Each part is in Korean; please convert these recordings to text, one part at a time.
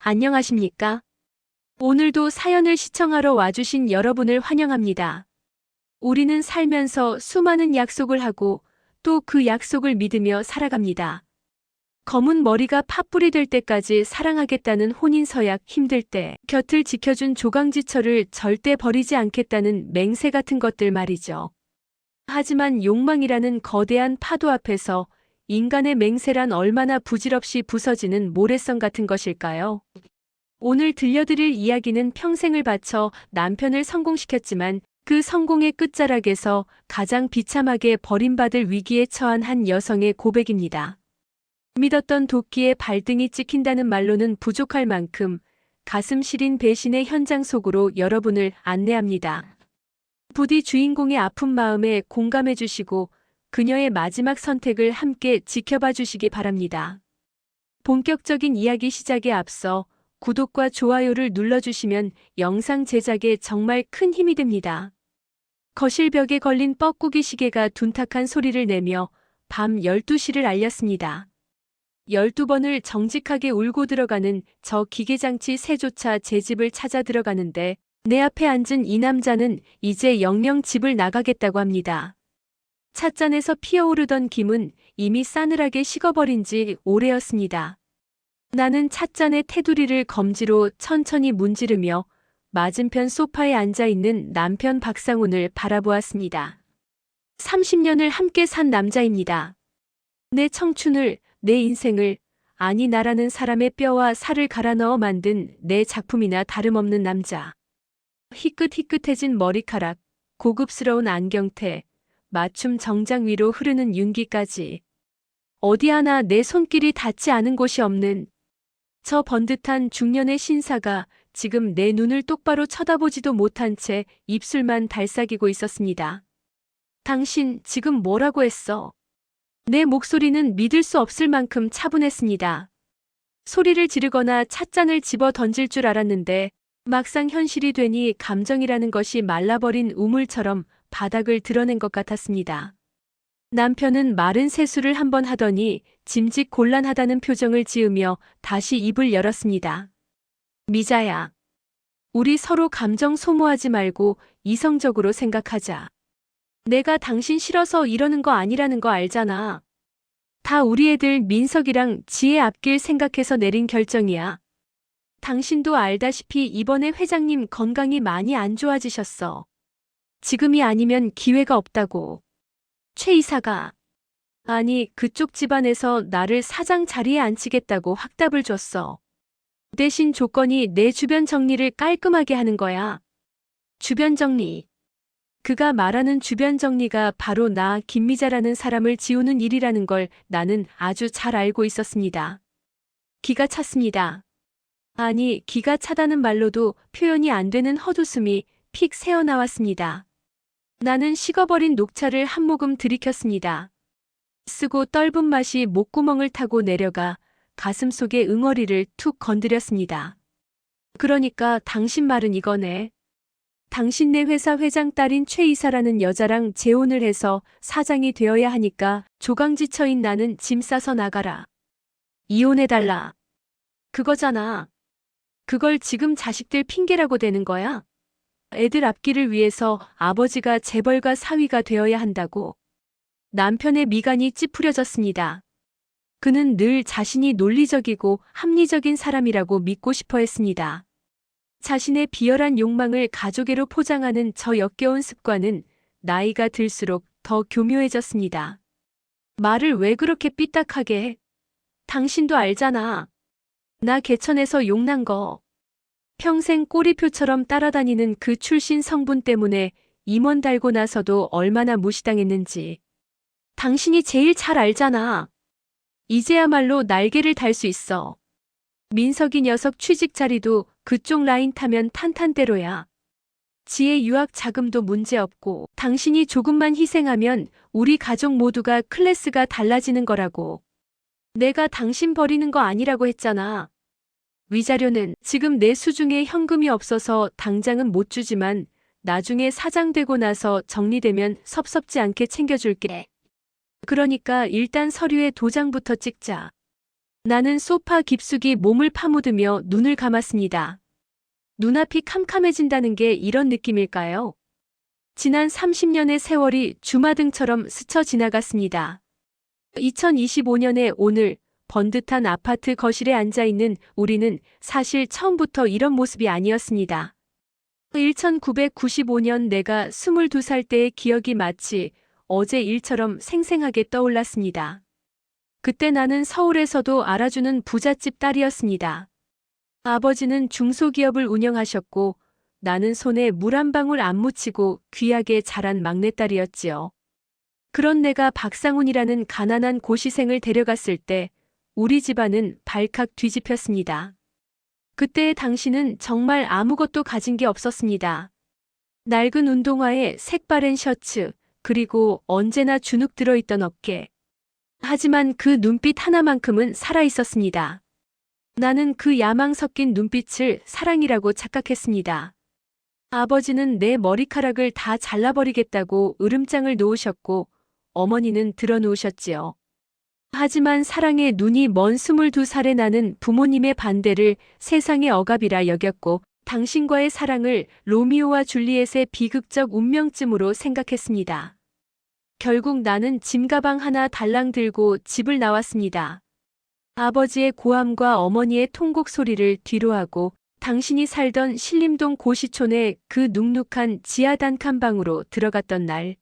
안녕하십니까? 오늘도 사연을 시청하러 와주신 여러분을 환영합니다. 우리는 살면서 수많은 약속을 하고 또 그 약속을 믿으며 살아갑니다. 검은 머리가 팥불이 될 때까지 사랑하겠다는 혼인서약, 힘들 때 곁을 지켜준 조강지처를 절대 버리지 않겠다는 맹세 같은 것들 말이죠. 하지만 욕망이라는 거대한 파도 앞에서 인간의 맹세란 얼마나 부질없이 부서지는 모래성 같은 것일까요? 오늘 들려드릴 이야기는 평생을 바쳐 남편을 성공시켰지만 그 성공의 끝자락에서 가장 비참하게 버림받을 위기에 처한 한 여성의 고백입니다. 믿었던 도끼에 발등이 찍힌다는 말로는 부족할 만큼 가슴 시린 배신의 현장 속으로 여러분을 안내합니다. 부디 주인공의 아픈 마음에 공감해 주시고 그녀의 마지막 선택을 함께 지켜봐 주시기 바랍니다. 본격적인 이야기 시작에 앞서 구독과 좋아요를 눌러주시면 영상 제작에 정말 큰 힘이 됩니다. 거실 벽에 걸린 뻐꾸기 시계가 둔탁한 소리를 내며 밤 12시를 알렸습니다. 12번을 정직하게 울고 들어가는 저 기계장치 새조차 제 집을 찾아 들어가는데 내 앞에 앉은 이 남자는 이제 영영 집을 나가겠다고 합니다. 찻잔에서 피어오르던 김은 이미 싸늘하게 식어버린 지 오래였습니다. 나는 찻잔의 테두리를 검지로 천천히 문지르며 맞은편 소파에 앉아있는 남편 박상훈을 바라보았습니다. 30년을 함께 산 남자입니다. 내 청춘을, 내 인생을, 아니 나라는 사람의 뼈와 살을 갈아 넣어 만든 내 작품이나 다름없는 남자. 희끗희끗해진 머리카락, 고급스러운 안경테, 맞춤 정장 위로 흐르는 윤기까지. 어디 하나 내 손길이 닿지 않은 곳이 없는 저 번듯한 중년의 신사가 지금 내 눈을 똑바로 쳐다보지도 못한 채 입술만 달싹이고 있었습니다. 당신 지금 뭐라고 했어? 내 목소리는 믿을 수 없을 만큼 차분했습니다. 소리를 지르거나 찻잔을 집어 던질 줄 알았는데 막상 현실이 되니 감정이라는 것이 말라버린 우물처럼 바닥을 드러낸 것 같았습니다. 남편은 마른 세수를 한번 하더니 짐짓 곤란하다는 표정을 지으며 다시 입을 열었습니다. 미자야, 우리 서로 감정 소모하지 말고 이성적으로 생각하자. 내가 당신 싫어서 이러는 거 아니라는 거 알잖아. 다 우리 애들 민석이랑 지혜 앞길 생각해서 내린 결정이야. 당신도 알다시피 이번에 회장님 건강이 많이 안 좋아지셨어. 지금이 아니면 기회가 없다고. 최 이사가, 아니 그쪽 집안에서 나를 사장 자리에 앉히겠다고 확답을 줬어. 대신 조건이 내 주변 정리를 깔끔하게 하는 거야. 주변 정리. 그가 말하는 주변 정리가 바로 나 김미자라는 사람을 지우는 일이라는 걸 나는 아주 잘 알고 있었습니다. 기가 찼습니다. 아니 기가 차다는 말로도 표현이 안 되는 헛웃음이 픽 새어나왔습니다. 나는 식어버린 녹차를 한 모금 들이켰습니다. 쓰고 떫은 맛이 목구멍을 타고 내려가 가슴 속의 응어리를 툭 건드렸습니다. 그러니까 당신 말은 이거네. 당신네 회사 회장 딸인 최 이사라는 여자랑 재혼을 해서 사장이 되어야 하니까 조강지처인 나는 짐 싸서 나가라. 이혼해달라. 그거잖아. 그걸 지금 자식들 핑계라고 대는 거야? 애들 앞길을 위해서 아버지가 재벌가 사위가 되어야 한다고. 남편의 미간이 찌푸려졌습니다. 그는 늘 자신이 논리적이고 합리적인 사람이라고 믿고 싶어 했습니다. 자신의 비열한 욕망을 가족애로 포장하는 저 역겨운 습관은 나이가 들수록 더 교묘해졌습니다. 말을 왜 그렇게 삐딱하게 해? 당신도 알잖아. 나 개천에서 용난 거. 평생 꼬리표처럼 따라다니는 그 출신 성분 때문에 임원 달고 나서도 얼마나 무시당했는지. 당신이 제일 잘 알잖아. 이제야말로 날개를 달 수 있어. 민석이 녀석 취직 자리도 그쪽 라인 타면 탄탄대로야. 지혜 유학 자금도 문제없고 당신이 조금만 희생하면 우리 가족 모두가 클래스가 달라지는 거라고. 내가 당신 버리는 거 아니라고 했잖아. 위자료는 지금 내 수중에 현금이 없어서 당장은 못 주지만 나중에 사장 되고 나서 정리되면 섭섭지 않게 챙겨줄게. 그러니까 일단 서류에 도장부터 찍자. 나는 소파 깊숙이 몸을 파묻으며 눈을 감았습니다. 눈앞이 캄캄해진다는 게 이런 느낌일까요? 지난 30년의 세월이 주마등처럼 스쳐 지나갔습니다. 2025년의 오늘, 번듯한 아파트 거실에 앉아있는 우리는 사실 처음부터 이런 모습이 아니었습니다. 1995년 내가 22살 때의 기억이 마치 어제 일처럼 생생하게 떠올랐습니다. 그때 나는 서울에서도 알아주는 부잣집 딸이었습니다. 아버지는 중소기업을 운영하셨고 나는 손에 물 한 방울 안 묻히고 귀하게 자란 막내딸이었지요. 그런 내가 박상훈이라는 가난한 고시생을 데려갔을 때 우리 집안은 발칵 뒤집혔습니다. 그때의 당신은 정말 아무것도 가진 게 없었습니다. 낡은 운동화에 색바랜 셔츠, 그리고 언제나 주눅 들어있던 어깨. 하지만 그 눈빛 하나만큼은 살아있었습니다. 나는 그 야망 섞인 눈빛을 사랑이라고 착각했습니다. 아버지는 내 머리카락을 다 잘라버리겠다고 으름장을 놓으셨고 어머니는 드러누우셨지요. 하지만 사랑의 눈이 먼 22살에 나는 부모님의 반대를 세상의 억압이라 여겼고 당신과의 사랑을 로미오와 줄리엣의 비극적 운명쯤으로 생각했습니다. 결국 나는 짐가방 하나 달랑 들고 집을 나왔습니다. 아버지의 고함과 어머니의 통곡 소리를 뒤로하고 당신이 살던 신림동 고시촌의 그 눅눅한 지하 단칸방으로 들어갔던 날.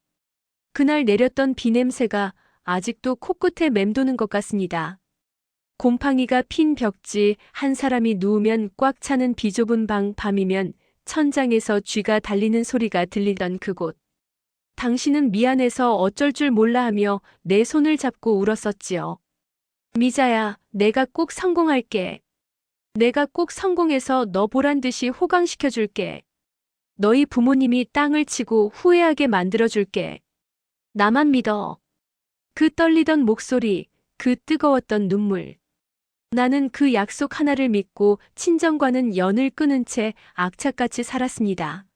그날 내렸던 비 냄새가 아직도 코끝에 맴도는 것 같습니다. 곰팡이가 핀 벽지, 한 사람이 누우면 꽉 차는 비좁은 방, 밤이면 천장에서 쥐가 달리는 소리가 들리던 그곳. 당신은 미안해서 어쩔 줄 몰라 하며 내 손을 잡고 울었었지요. 미자야, 내가 꼭 성공할게. 내가 꼭 성공해서 너 보란 듯이 호강시켜줄게. 너희 부모님이 땅을 치고 후회하게 만들어줄게. 나만 믿어. 그 떨리던 목소리, 그 뜨거웠던 눈물. 나는 그 약속 하나를 믿고 친정과는 연을 끊은 채 악착같이 살았습니다.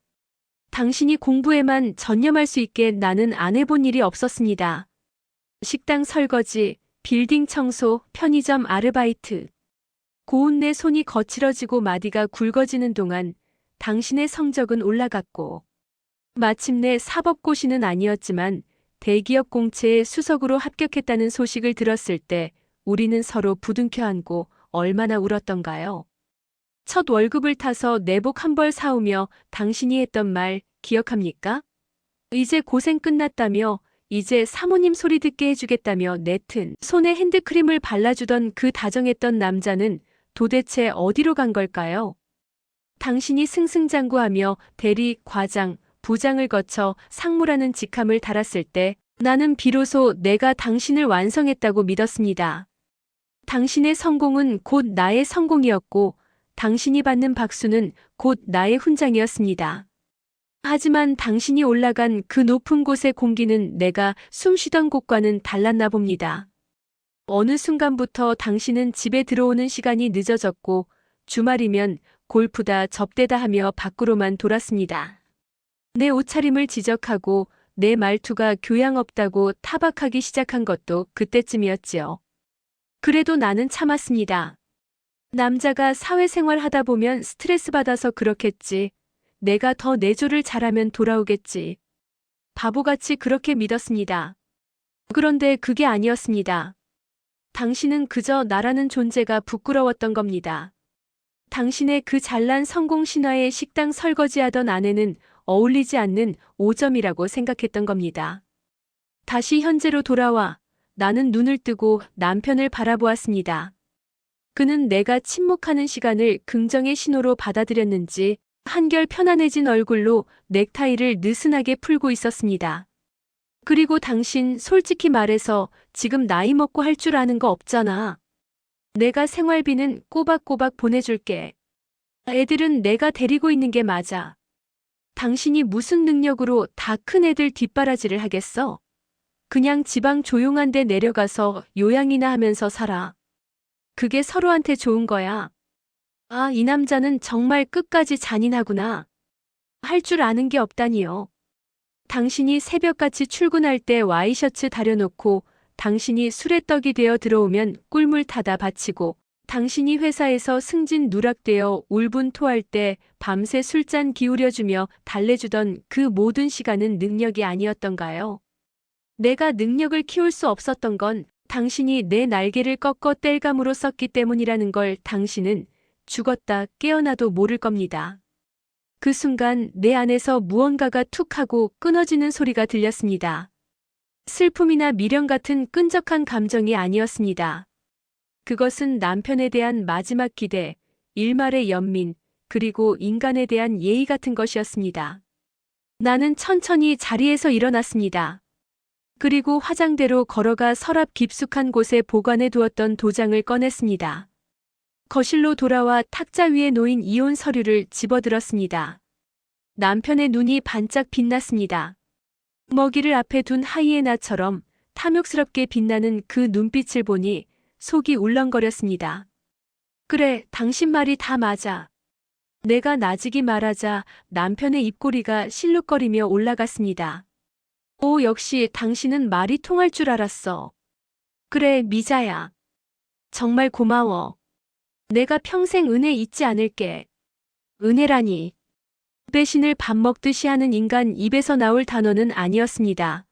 당신이 공부에만 전념할 수 있게 나는 안 해본 일이 없었습니다. 식당 설거지, 빌딩 청소, 편의점 아르바이트. 고운 내 손이 거칠어지고 마디가 굵어지는 동안 당신의 성적은 올라갔고 마침내 사법고시는 아니었지만 대기업 공채에 수석으로 합격했다는 소식을 들었을 때 우리는 서로 부둥켜 안고 얼마나 울었던가요? 첫 월급을 타서 내복 한 벌 사오며 당신이 했던 말 기억합니까? 이제 고생 끝났다며, 이제 사모님 소리 듣게 해주겠다며 내튼 손에 핸드크림을 발라주던 그 다정했던 남자는 도대체 어디로 간 걸까요? 당신이 승승장구하며 대리, 과장, 부장을 거쳐 상무라는 직함을 달았을 때 나는 비로소 내가 당신을 완성했다고 믿었습니다. 당신의 성공은 곧 나의 성공이었고 당신이 받는 박수는 곧 나의 훈장이었습니다. 하지만 당신이 올라간 그 높은 곳의 공기는 내가 숨쉬던 곳과는 달랐나 봅니다. 어느 순간부터 당신은 집에 들어오는 시간이 늦어졌고 주말이면 골프다 접대다 하며 밖으로만 돌았습니다. 내 옷차림을 지적하고 내 말투가 교양 없다고 타박하기 시작한 것도 그때쯤이었지요. 그래도 나는 참았습니다. 남자가 사회생활 하다 보면 스트레스 받아서 그렇겠지. 내가 더 내조를 잘하면 돌아오겠지. 바보같이 그렇게 믿었습니다. 그런데 그게 아니었습니다. 당신은 그저 나라는 존재가 부끄러웠던 겁니다. 당신의 그 잘난 성공 신화의 식당 설거지하던 아내는 어울리지 않는 오점이라고 생각했던 겁니다. 다시 현재로 돌아와 나는 눈을 뜨고 남편을 바라보았습니다. 그는 내가 침묵하는 시간을 긍정의 신호로 받아들였는지 한결 편안해진 얼굴로 넥타이를 느슨하게 풀고 있었습니다. 그리고 당신 솔직히 말해서 지금 나이 먹고 할 줄 아는 거 없잖아. 내가 생활비는 꼬박꼬박 보내줄게. 애들은 내가 데리고 있는 게 맞아. 당신이 무슨 능력으로 다 큰 애들 뒷바라지를 하겠어? 그냥 지방 조용한 데 내려가서 요양이나 하면서 살아. 그게 서로한테 좋은 거야. 아, 이 남자는 정말 끝까지 잔인하구나. 할 줄 아는 게 없다니요. 당신이 새벽같이 출근할 때 와이셔츠 다려놓고 당신이 술에 떡이 되어 들어오면 꿀물 타다 바치고 당신이 회사에서 승진 누락되어 울분 토할 때 밤새 술잔 기울여주며 달래주던 그 모든 시간은 능력이 아니었던가요? 내가 능력을 키울 수 없었던 건 당신이 내 날개를 꺾어 땔감으로 썼기 때문이라는 걸 당신은 죽었다 깨어나도 모를 겁니다. 그 순간 내 안에서 무언가가 툭 하고 끊어지는 소리가 들렸습니다. 슬픔이나 미련 같은 끈적한 감정이 아니었습니다. 그것은 남편에 대한 마지막 기대, 일말의 연민, 그리고 인간에 대한 예의 같은 것이었습니다. 나는 천천히 자리에서 일어났습니다. 그리고 화장대로 걸어가 서랍 깊숙한 곳에 보관해 두었던 도장을 꺼냈습니다. 거실로 돌아와 탁자 위에 놓인 이혼 서류를 집어들었습니다. 남편의 눈이 반짝 빛났습니다. 먹이를 앞에 둔 하이에나처럼 탐욕스럽게 빛나는 그 눈빛을 보니 속이 울렁거렸습니다. 그래, 당신 말이 다 맞아. 내가 나지기 말하자 남편의 입꼬리가 실룩거리며 올라갔습니다. 오, 역시 당신은 말이 통할 줄 알았어. 그래, 미자야. 정말 고마워. 내가 평생 은혜 잊지 않을게. 은혜라니. 배신을 밥 먹듯이 하는 인간 입에서 나올 단어는 아니었습니다.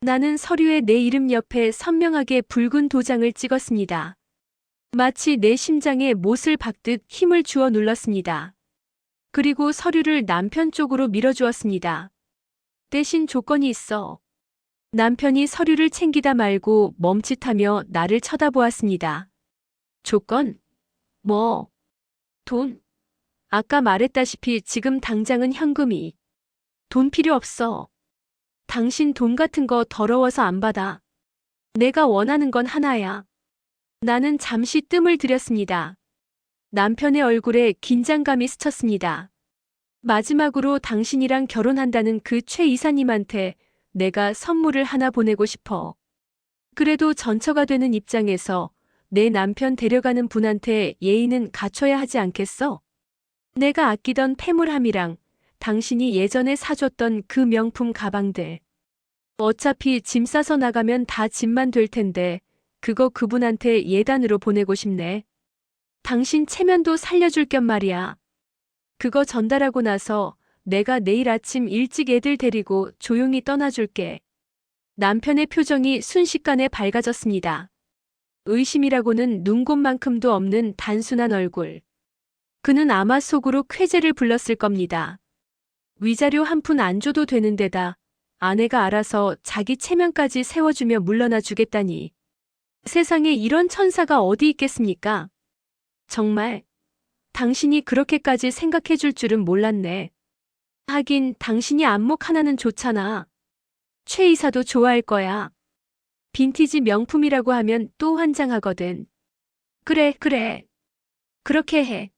나는 서류에 내 이름 옆에 선명하게 붉은 도장을 찍었습니다. 마치 내 심장에 못을 박듯 힘을 주어 눌렀습니다. 그리고 서류를 남편 쪽으로 밀어주었습니다. 대신 조건이 있어. 남편이 서류를 챙기다 말고 멈칫하며 나를 쳐다보았습니다. 조건? 뭐? 돈? 아까 말했다시피 지금 당장은 현금이. 돈 필요 없어. 당신 돈 같은 거 더러워서 안 받아. 내가 원하는 건 하나야. 나는 잠시 뜸을 들였습니다. 남편의 얼굴에 긴장감이 스쳤습니다. 마지막으로 당신이랑 결혼한다는 그 최 이사님한테 내가 선물을 하나 보내고 싶어. 그래도 전처가 되는 입장에서 내 남편 데려가는 분한테 예의는 갖춰야 하지 않겠어? 내가 아끼던 패물함이랑 당신이 예전에 사줬던 그 명품 가방들. 어차피 짐 싸서 나가면 다 짐만 될 텐데 그거 그분한테 예단으로 보내고 싶네. 당신 체면도 살려줄 겸 말이야. 그거 전달하고 나서 내가 내일 아침 일찍 애들 데리고 조용히 떠나줄게. 남편의 표정이 순식간에 밝아졌습니다. 의심이라고는 눈곱만큼도 없는 단순한 얼굴. 그는 아마 속으로 쾌재를 불렀을 겁니다. 위자료 한 푼 안 줘도 되는 데다 아내가 알아서 자기 체면까지 세워주며 물러나 주겠다니. 세상에 이런 천사가 어디 있겠습니까? 정말 당신이 그렇게까지 생각해 줄 줄은 몰랐네. 하긴 당신이 안목 하나는 좋잖아. 최 이사도 좋아할 거야. 빈티지 명품이라고 하면 또 환장하거든. 그래, 그래. 그렇게 해.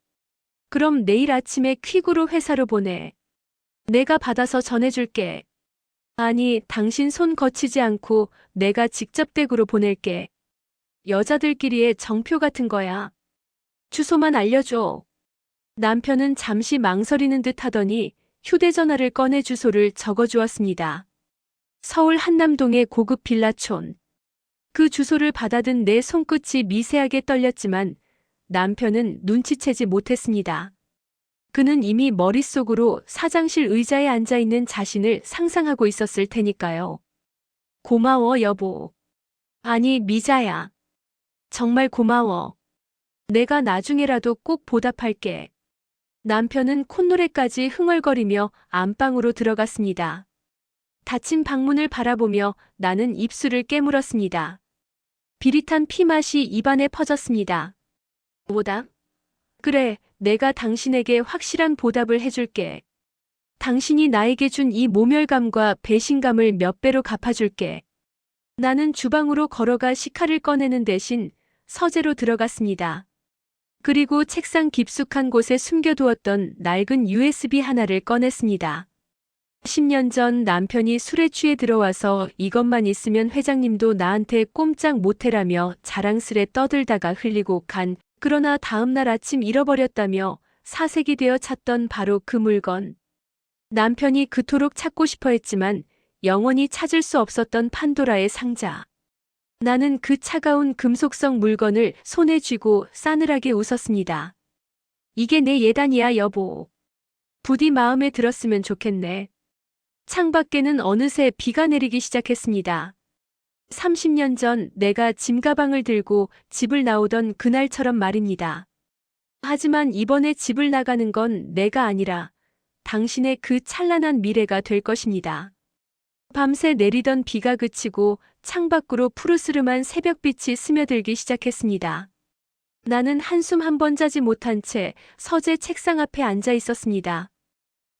그럼 내일 아침에 퀵으로 회사로 보내. 내가 받아서 전해줄게. 아니, 당신 손 거치지 않고 내가 직접 댁으로 보낼게. 여자들끼리의 정표 같은 거야. 주소만 알려줘. 남편은 잠시 망설이는 듯 하더니 휴대전화를 꺼내 주소를 적어주었습니다. 서울 한남동의 고급 빌라촌. 그 주소를 받아든 내 손끝이 미세하게 떨렸지만 남편은 눈치채지 못했습니다. 그는 이미 머릿속으로 사장실 의자에 앉아있는 자신을 상상하고 있었을 테니까요. 고마워, 여보. 아니, 미자야. 정말 고마워. 내가 나중에라도 꼭 보답할게. 남편은 콧노래까지 흥얼거리며 안방으로 들어갔습니다. 닫힌 방문을 바라보며 나는 입술을 깨물었습니다. 비릿한 피맛이 입안에 퍼졌습니다. 보답? 그래, 내가 당신에게 확실한 보답을 해줄게. 당신이 나에게 준 이 모멸감과 배신감을 몇 배로 갚아줄게. 나는 주방으로 걸어가 식칼을 꺼내는 대신 서재로 들어갔습니다. 그리고 책상 깊숙한 곳에 숨겨두었던 낡은 USB 하나를 꺼냈습니다. 10년 전 남편이 술에 취해 들어와서 이것만 있으면 회장님도 나한테 꼼짝 못해라며 자랑스레 떠들다가 흘리고 간, 그러나 다음날 아침 잃어버렸다며 사색이 되어 찾던 바로 그 물건. 남편이 그토록 찾고 싶어 했지만 영원히 찾을 수 없었던 판도라의 상자. 나는 그 차가운 금속성 물건을 손에 쥐고 싸늘하게 웃었습니다. 이게 내 예단이야, 여보. 부디 마음에 들었으면 좋겠네. 창밖에는 어느새 비가 내리기 시작했습니다. 30년 전 내가 짐가방을 들고 집을 나오던 그날처럼 말입니다. 하지만 이번에 집을 나가는 건 내가 아니라 당신의 그 찬란한 미래가 될 것입니다. 밤새 내리던 비가 그치고 창밖으로 푸르스름한 새벽빛이 스며들기 시작했습니다. 나는 한숨 한 번 자지 못한 채 서재 책상 앞에 앉아 있었습니다.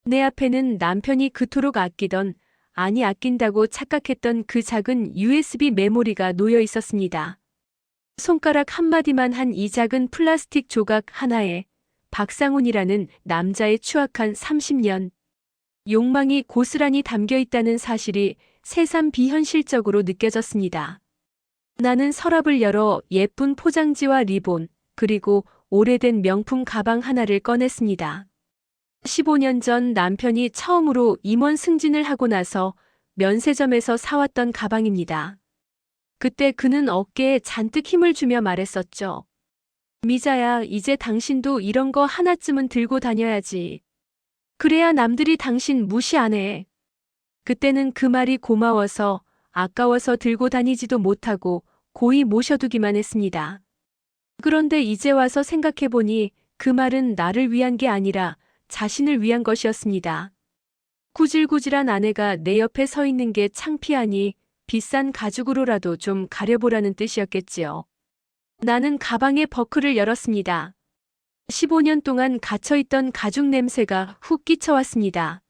내 앞에는 남편이 그토록 아끼던, 아니 아낀다고 착각했던 그 작은 USB 메모리가 놓여 있었습니다. 손가락 한마디만 한 이 작은 플라스틱 조각 하나에 박상훈이라는 남자의 추악한 30년, 욕망이 고스란히 담겨 있다는 사실이 새삼 비현실적으로 느껴졌습니다. 나는 서랍을 열어 예쁜 포장지와 리본, 그리고 오래된 명품 가방 하나를 꺼냈습니다. 15년 전 남편이 처음으로 임원 승진을 하고 나서 면세점에서 사왔던 가방입니다. 그때 그는 어깨에 잔뜩 힘을 주며 말했었죠. 미자야, 이제 당신도 이런 거 하나쯤은 들고 다녀야지. 그래야 남들이 당신 무시 안 해. 그때는 그 말이 고마워서, 아까워서 들고 다니지도 못하고 고이 모셔두기만 했습니다. 그런데 이제 와서 생각해보니 그 말은 나를 위한 게 아니라 자신을 위한 것이었습니다. 구질구질한 아내가 내 옆에 서 있는 게 창피하니 비싼 가죽으로라도 좀 가려보라는 뜻이었겠지요. 나는 가방의 버클을 열었습니다. 15년 동안 갇혀있던 가죽 냄새가 훅 끼쳐왔습니다.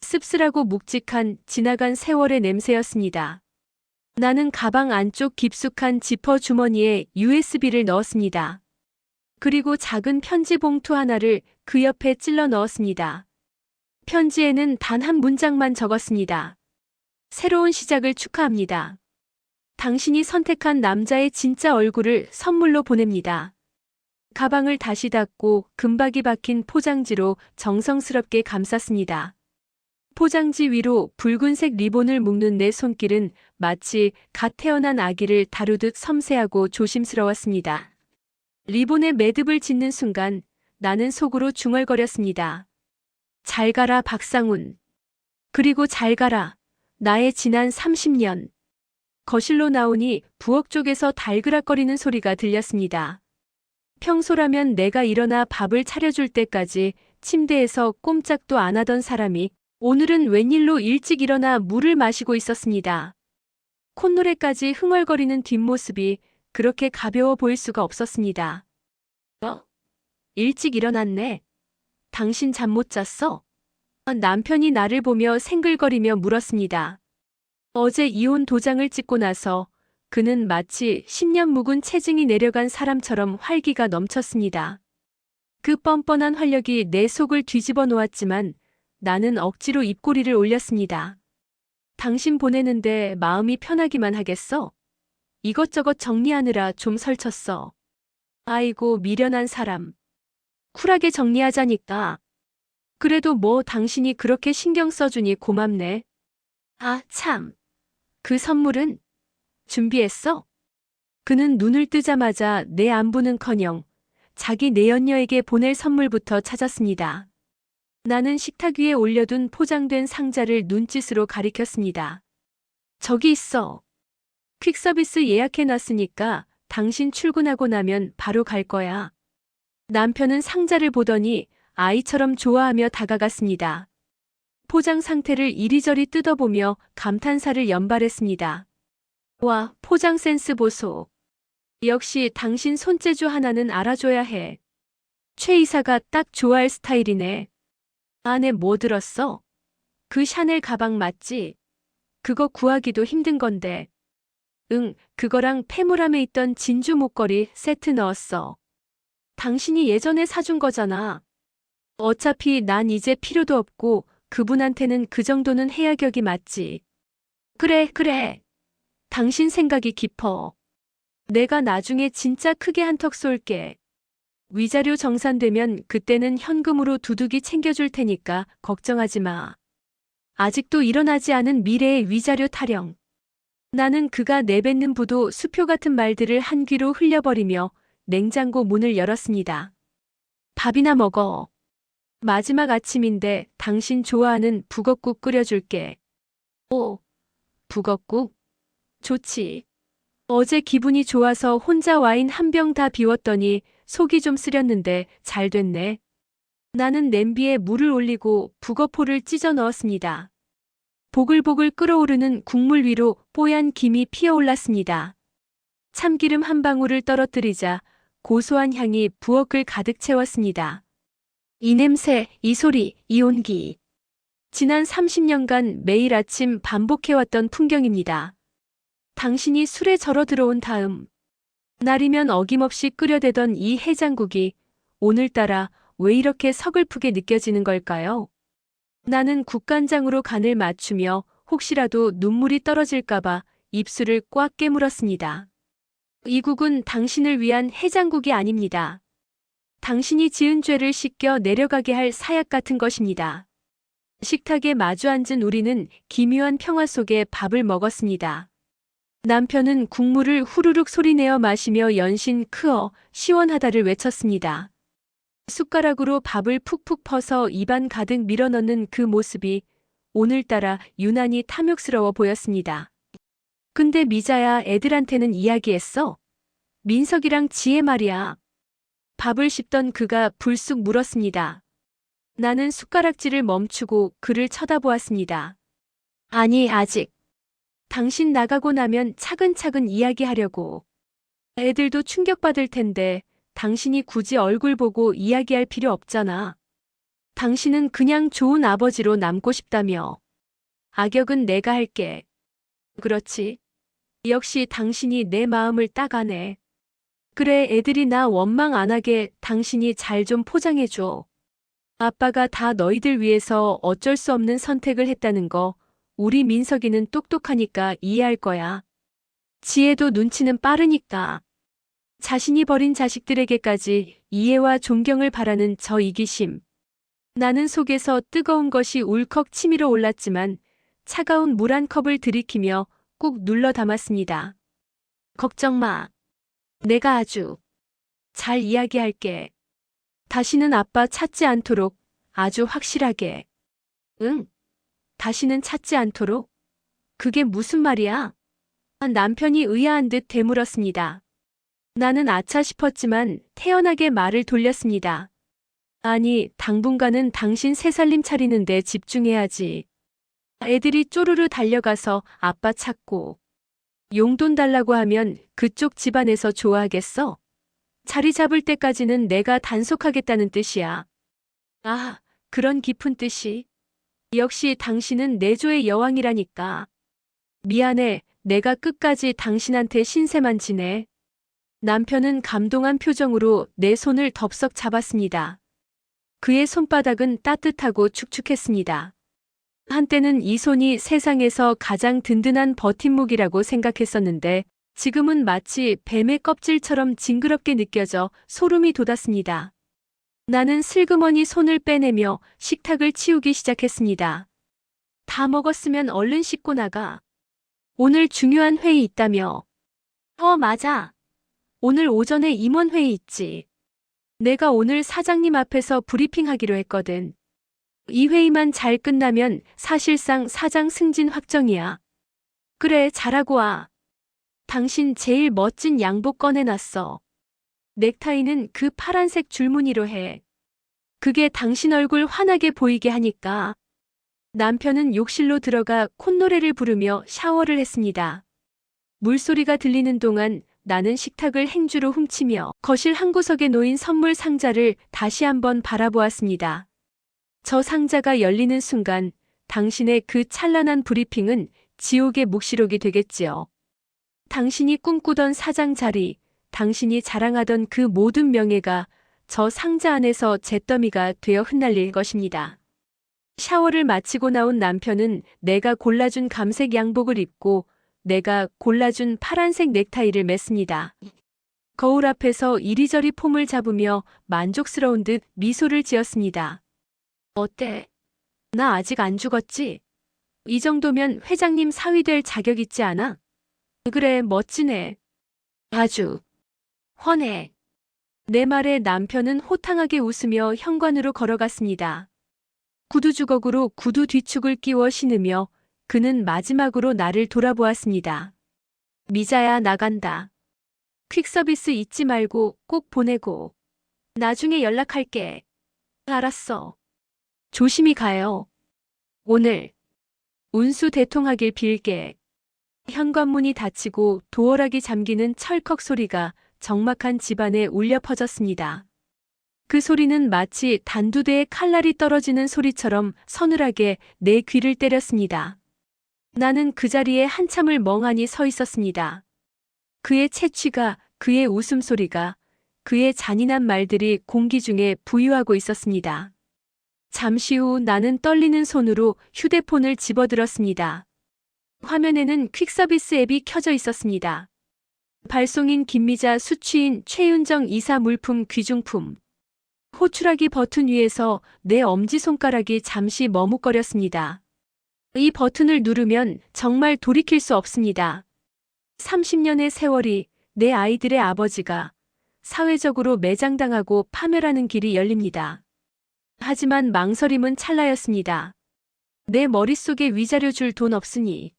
씁쓸하고 묵직한 지나간 세월의 냄새였습니다. 나는 가방 안쪽 깊숙한 지퍼 주머니에 USB를 넣었습니다. 그리고 작은 편지 봉투 하나를 그 옆에 찔러 넣었습니다. 편지에는 단 한 문장만 적었습니다. 새로운 시작을 축하합니다. 당신이 선택한 남자의 진짜 얼굴을 선물로 보냅니다. 가방을 다시 닫고 금박이 박힌 포장지로 정성스럽게 감쌌습니다. 포장지 위로 붉은색 리본을 묶는 내 손길은 마치 갓 태어난 아기를 다루듯 섬세하고 조심스러웠습니다. 리본에 매듭을 짓는 순간 나는 속으로 중얼거렸습니다. 잘 가라, 박상훈. 그리고 잘 가라, 나의 지난 30년. 거실로 나오니 부엌 쪽에서 달그락거리는 소리가 들렸습니다. 평소라면 내가 일어나 밥을 차려줄 때까지 침대에서 꼼짝도 안 하던 사람이 오늘은 웬일로 일찍 일어나 물을 마시고 있었습니다. 콧노래까지 흥얼거리는 뒷모습이 그렇게 가벼워 보일 수가 없었습니다. 일찍 일어났네. 당신 잠 못 잤어? 남편이 나를 보며 생글거리며 물었습니다. 어제 이혼 도장을 찍고 나서 그는 마치 10년 묵은 체증이 내려간 사람처럼 활기가 넘쳤습니다. 그 뻔뻔한 활력이 내 속을 뒤집어 놓았지만 나는 억지로 입꼬리를 올렸습니다. 당신 보내는데 마음이 편하기만 하겠어? 이것저것 정리하느라 좀 설쳤어. 아이고, 미련한 사람. 쿨하게 정리하자니까. 그래도 뭐 당신이 그렇게 신경 써주니 고맙네. 아, 참. 그 선물은? 준비했어? 그는 눈을 뜨자마자 내 안부는커녕 자기 내연녀에게 보낼 선물부터 찾았습니다. 나는 식탁 위에 올려둔 포장된 상자를 눈짓으로 가리켰습니다. 저기 있어. 퀵서비스 예약해놨으니까 당신 출근하고 나면 바로 갈 거야. 남편은 상자를 보더니 아이처럼 좋아하며 다가갔습니다. 포장 상태를 이리저리 뜯어보며 감탄사를 연발했습니다. 와, 포장 센스 보소. 역시 당신 손재주 하나는 알아줘야 해. 최 이사가 딱 좋아할 스타일이네. 안에 뭐 들었어? 그 샤넬 가방 맞지? 그거 구하기도 힘든 건데. 응, 그거랑 페무람에 있던 진주 목걸이 세트 넣었어. 당신이 예전에 사준 거잖아. 어차피 난 이제 필요도 없고 그분한테는 그 정도는 해야 격이 맞지. 그래, 그래. 당신 생각이 깊어. 내가 나중에 진짜 크게 한턱 쏠게. 위자료 정산되면 그때는 현금으로 두둑이 챙겨줄 테니까 걱정하지 마. 아직도 일어나지 않은 미래의 위자료 타령. 나는 그가 내뱉는 부도 수표 같은 말들을 한 귀로 흘려버리며 냉장고 문을 열었습니다. 밥이나 먹어. 마지막 아침인데 당신 좋아하는 북엇국 끓여줄게. 오, 북엇국? 좋지. 어제 기분이 좋아서 혼자 와인 한 병 다 비웠더니 속이 좀 쓰렸는데 잘 됐네. 나는 냄비에 물을 올리고 북어포를 찢어 넣었습니다. 보글보글 끓어오르는 국물 위로 뽀얀 김이 피어올랐습니다. 참기름 한 방울을 떨어뜨리자 고소한 향이 부엌을 가득 채웠습니다. 이 냄새, 이 소리, 이 온기. 지난 30년간 매일 아침 반복해왔던 풍경입니다. 당신이 술에 절어 들어온 다음, 날이면 어김없이 끓여대던 이 해장국이 오늘따라 왜 이렇게 서글프게 느껴지는 걸까요? 나는 국간장으로 간을 맞추며 혹시라도 눈물이 떨어질까봐 입술을 꽉 깨물었습니다. 이 국은 당신을 위한 해장국이 아닙니다. 당신이 지은 죄를 씻겨 내려가게 할 사약 같은 것입니다. 식탁에 마주 앉은 우리는 기묘한 평화 속에 밥을 먹었습니다. 남편은 국물을 후루룩 소리내어 마시며 연신 크어 시원하다를 외쳤습니다. 숟가락으로 밥을 푹푹 퍼서 입안 가득 밀어넣는 그 모습이 오늘따라 유난히 탐욕스러워 보였습니다. 근데 미자야, 애들한테는 이야기했어? 민석이랑 지혜 말이야. 밥을 씹던 그가 불쑥 물었습니다. 나는 숟가락질을 멈추고 그를 쳐다보았습니다. 아니, 아직. 당신 나가고 나면 차근차근 이야기하려고. 애들도 충격받을 텐데 당신이 굳이 얼굴 보고 이야기할 필요 없잖아. 당신은 그냥 좋은 아버지로 남고 싶다며. 악역은 내가 할게. 그렇지. 역시 당신이 내 마음을 딱 아네. 그래, 애들이 나 원망 안 하게 당신이 잘 좀 포장해줘. 아빠가 다 너희들 위해서 어쩔 수 없는 선택을 했다는 거 우리 민석이는 똑똑하니까 이해할 거야. 지혜도 눈치는 빠르니까. 자신이 버린 자식들에게까지 이해와 존경을 바라는 저 이기심. 나는 속에서 뜨거운 것이 울컥 치밀어 올랐지만 차가운 물 한 컵을 들이키며 꾹 눌러 담았습니다. 걱정 마. 내가 아주 잘 이야기할게. 다시는 아빠 찾지 않도록 아주 확실하게. 응? 다시는 찾지 않도록? 그게 무슨 말이야? 남편이 의아한 듯 되물었습니다. 나는 아차 싶었지만 태연하게 말을 돌렸습니다. 아니, 당분간은 당신 새살림 차리는데 집중해야지. 애들이 쪼르르 달려가서 아빠 찾고 용돈 달라고 하면 그쪽 집안에서 좋아하겠어? 자리 잡을 때까지는 내가 단속하겠다는 뜻이야. 아, 그런 깊은 뜻이. 역시 당신은 내조의 여왕이라니까. 미안해, 내가 끝까지 당신한테 신세만 지네. 남편은 감동한 표정으로 내 손을 덥석 잡았습니다. 그의 손바닥은 따뜻하고 축축했습니다. 한때는 이 손이 세상에서 가장 든든한 버팀목이라고 생각했었는데 지금은 마치 뱀의 껍질처럼 징그럽게 느껴져 소름이 돋았습니다. 나는 슬그머니 손을 빼내며 식탁을 치우기 시작했습니다. 다 먹었으면 얼른 씻고 나가. 오늘 중요한 회의 있다며. 맞아. 오늘 오전에 임원회의 있지. 내가 오늘 사장님 앞에서 브리핑하기로 했거든. 이 회의만 잘 끝나면 사실상 사장 승진 확정이야. 그래, 잘하고 와. 당신 제일 멋진 양복 꺼내놨어. 넥타이는 그 파란색 줄무늬로 해. 그게 당신 얼굴 환하게 보이게 하니까. 남편은 욕실로 들어가 콧노래를 부르며 샤워를 했습니다. 물소리가 들리는 동안 나는 식탁을 행주로 훔치며 거실 한 구석에 놓인 선물 상자를 다시 한번 바라보았습니다. 저 상자가 열리는 순간 당신의 그 찬란한 브리핑은 지옥의 묵시록이 되겠지요. 당신이 꿈꾸던 사장 자리, 당신이 자랑하던 그 모든 명예가 저 상자 안에서 잿더미가 되어 흩날릴 것입니다. 샤워를 마치고 나온 남편은 내가 골라준 감색 양복을 입고 내가 골라준 파란색 넥타이를 맸습니다. 거울 앞에서 이리저리 폼을 잡으며 만족스러운 듯 미소를 지었습니다. 어때? 나 아직 안 죽었지? 이 정도면 회장님 사위 될 자격 있지 않아? 그래, 멋지네. 아주. 훤해. 내 말에 남편은 호탕하게 웃으며 현관으로 걸어갔습니다. 구두 주걱으로 구두 뒤축을 끼워 신으며 그는 마지막으로 나를 돌아보았습니다. 미자야, 나간다. 퀵서비스 잊지 말고 꼭 보내고. 나중에 연락할게. 알았어. 조심히 가요. 오늘 운수 대통하길 빌게. 현관문이 닫히고 도어락이 잠기는 철컥 소리가 적막한 집안에 울려 퍼졌습니다. 그 소리는 마치 단두대에 칼날이 떨어지는 소리처럼 서늘하게 내 귀를 때렸습니다. 나는 그 자리에 한참을 멍하니 서 있었습니다. 그의 채취가, 그의 웃음소리가, 그의 잔인한 말들이 공기 중에 부유하고 있었습니다. 잠시 후 나는 떨리는 손으로 휴대폰을 집어들었습니다. 화면에는 퀵서비스 앱이 켜져 있었습니다. 발송인 김미자, 수취인 최윤정 이사, 물품 귀중품. 호출하기 버튼 위에서 내 엄지손가락이 잠시 머뭇거렸습니다. 이 버튼을 누르면 정말 돌이킬 수 없습니다. 30년의 세월이, 내 아이들의 아버지가 사회적으로 매장당하고 파멸하는 길이 열립니다. 하지만 망설임은 찰나였습니다. 내 머릿속에 위자료 줄 돈 없으니.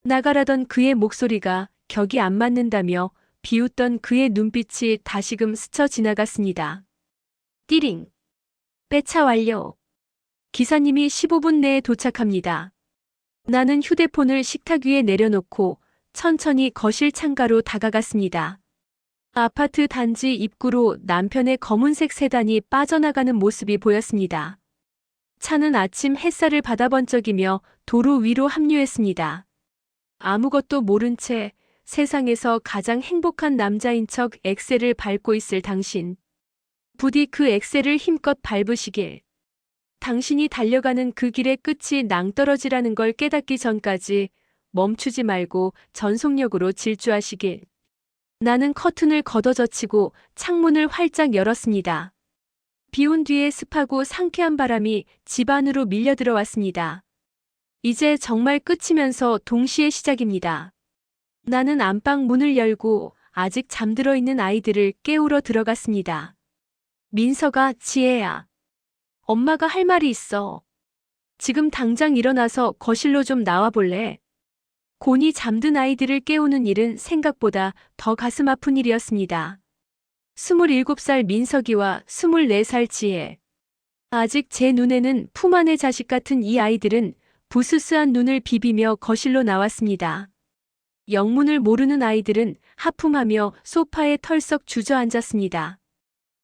나가라던 그의 목소리가 격이 안 맞는다며 비웃던 그의 눈빛이 다시금 스쳐 지나갔습니다. 띠링. 배차 완료. 기사님이 15분 내에 도착합니다. 나는 휴대폰을 식탁 위에 내려놓고 천천히 거실 창가로 다가갔습니다. 아파트 단지 입구로 남편의 검은색 세단이 빠져나가는 모습이 보였습니다. 차는 아침 햇살을 받아 번쩍이며 도로 위로 합류했습니다. 아무것도 모른 채 세상에서 가장 행복한 남자인 척 엑셀을 밟고 있을 당신. 부디 그 엑셀을 힘껏 밟으시길. 당신이 달려가는 그 길의 끝이 낭떠러지라는 걸 깨닫기 전까지 멈추지 말고 전속력으로 질주하시길. 나는 커튼을 걷어젖히고 창문을 활짝 열었습니다. 비온 뒤에 습하고 상쾌한 바람이 집 안으로 밀려 들어왔습니다. 이제 정말 끝이면서 동시에 시작입니다. 나는 안방 문을 열고 아직 잠들어 있는 아이들을 깨우러 들어갔습니다. 민서가, 지혜야. 엄마가 할 말이 있어. 지금 당장 일어나서 거실로 좀 나와 볼래? 곤히 잠든 아이들을 깨우는 일은 생각보다 더 가슴 아픈 일이었습니다. 27살 민석이와 24살 지혜. 아직 제 눈에는 품 안의 자식 같은 이 아이들은 부스스한 눈을 비비며 거실로 나왔습니다. 영문을 모르는 아이들은 하품하며 소파에 털썩 주저앉았습니다.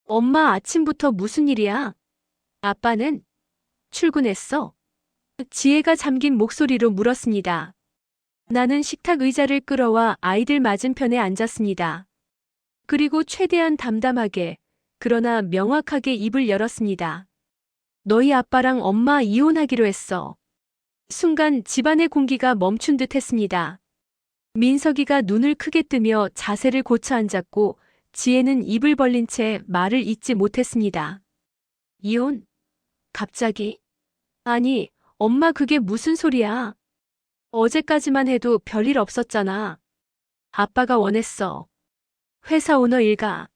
엄마, 아침부터 무슨 일이야? 아빠는? 출근했어? 지혜가 잠긴 목소리로 물었습니다. 나는 식탁 의자를 끌어와 아이들 맞은편에 앉았습니다. 그리고 최대한 담담하게, 그러나 명확하게 입을 열었습니다. 너희 아빠랑 엄마 이혼하기로 했어. 순간 집안의 공기가 멈춘 듯 했습니다. 민석이가 눈을 크게 뜨며 자세를 고쳐 앉았고 지혜는 입을 벌린 채 말을 잇지 못했습니다. 이혼? 갑자기? 아니, 엄마 그게 무슨 소리야? 어제까지만 해도 별일 없었잖아. 아빠가 원했어. 회사 오너 일가.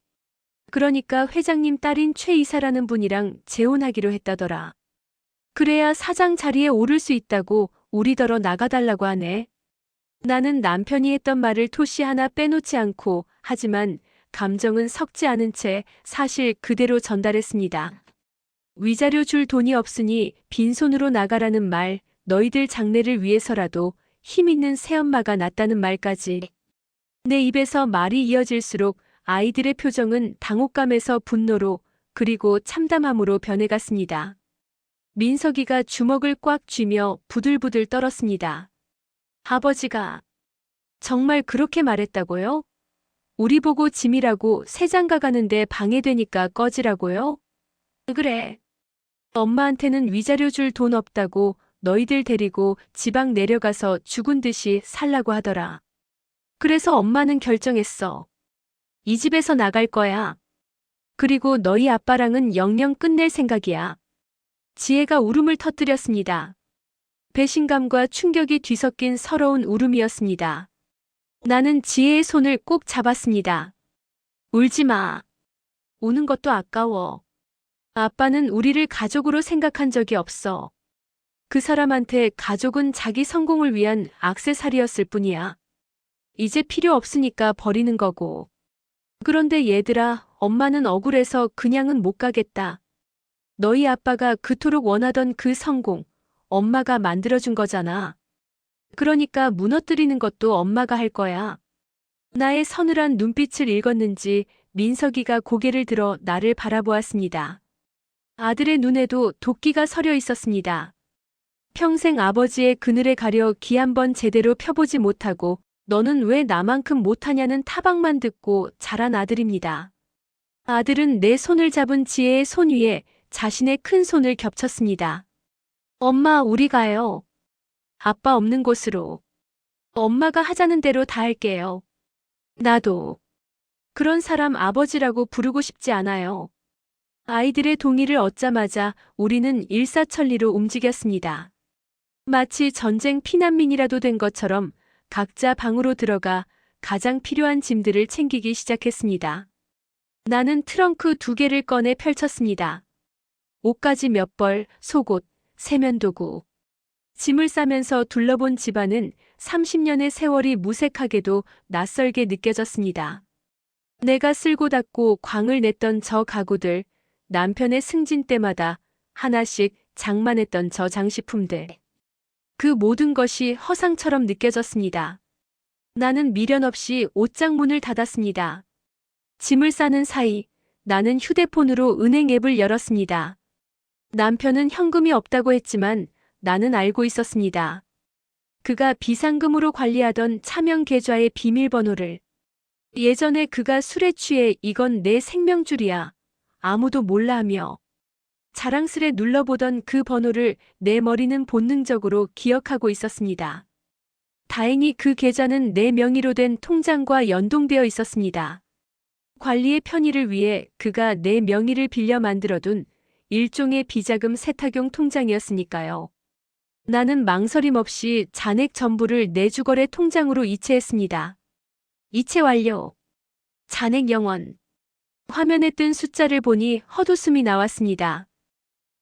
그러니까 회장님 딸인 최 이사라는 분이랑 재혼하기로 했다더라. 그래야 사장 자리에 오를 수 있다고 우리더러 나가달라고 하네. 나는 남편이 했던 말을 토시 하나 빼놓지 않고 하지만 감정은 섞지 않은 채 사실 그대로 전달했습니다. 위자료 줄 돈이 없으니 빈손으로 나가라는 말, 너희들 장래를 위해서라도 힘 있는 새엄마가 낫다는 말까지. 내 입에서 말이 이어질수록 아이들의 표정은 당혹감에서 분노로 그리고 참담함으로 변해갔습니다. 민석이가 주먹을 꽉 쥐며 부들부들 떨었습니다. 아버지가 정말 그렇게 말했다고요? 우리 보고 짐이라고 새장가 가는데 방해되니까 꺼지라고요? 그래. 엄마한테는 위자료 줄 돈 없다고 너희들 데리고 지방 내려가서 죽은 듯이 살라고 하더라. 그래서 엄마는 결정했어. 이 집에서 나갈 거야. 그리고 너희 아빠랑은 영영 끝낼 생각이야. 지혜가 울음을 터뜨렸습니다. 배신감과 충격이 뒤섞인 서러운 울음이었습니다. 나는 지혜의 손을 꼭 잡았습니다. 울지 마. 우는 것도 아까워. 아빠는 우리를 가족으로 생각한 적이 없어. 그 사람한테 가족은 자기 성공을 위한 액세서리였을 뿐이야. 이제 필요 없으니까 버리는 거고. 그런데 얘들아, 엄마는 억울해서 그냥은 못 가겠다. 너희 아빠가 그토록 원하던 그 성공, 엄마가 만들어준 거잖아. 그러니까 무너뜨리는 것도 엄마가 할 거야. 나의 서늘한 눈빛을 읽었는지 민석이가 고개를 들어 나를 바라보았습니다. 아들의 눈에도 도끼가 서려 있었습니다. 평생 아버지의 그늘에 가려 기 한 번 제대로 펴보지 못하고 너는 왜 나만큼 못하냐는 타박만 듣고 자란 아들입니다. 아들은 내 손을 잡은 지혜의 손 위에 자신의 큰 손을 겹쳤습니다. 엄마, 우리 가요. 아빠 없는 곳으로. 엄마가 하자는 대로 다 할게요. 나도 그런 사람 아버지라고 부르고 싶지 않아요. 아이들의 동의를 얻자마자 우리는 일사천리로 움직였습니다. 마치 전쟁 피난민이라도 된 것처럼 각자 방으로 들어가 가장 필요한 짐들을 챙기기 시작했습니다. 나는 트렁크 2개를 꺼내 펼쳤습니다. 옷가지 몇 벌, 속옷, 세면도구. 짐을 싸면서 둘러본 집안은 30년의 세월이 무색하게도 낯설게 느껴졌습니다. 내가 쓸고 닦고 광을 냈던 저 가구들, 남편의 승진 때마다 하나씩 장만했던 저 장식품들. 그 모든 것이 허상처럼 느껴졌습니다. 나는 미련 없이 옷장 문을 닫았습니다. 짐을 싸는 사이 나는 휴대폰으로 은행 앱을 열었습니다. 남편은 현금이 없다고 했지만 나는 알고 있었습니다. 그가 비상금으로 관리하던 차명 계좌의 비밀번호를. 예전에 그가 술에 취해 이건 내 생명줄이야. 아무도 몰라 하며 자랑스레 눌러보던 그 번호를 내 머리는 본능적으로 기억하고 있었습니다. 다행히 그 계좌는 내 명의로 된 통장과 연동되어 있었습니다. 관리의 편의를 위해 그가 내 명의를 빌려 만들어둔 일종의 비자금 세탁용 통장이었으니까요. 나는 망설임 없이 잔액 전부를 내 주거래 통장으로 이체했습니다. 이체 완료. 잔액 0원. 화면에 뜬 숫자를 보니 헛웃음이 나왔습니다.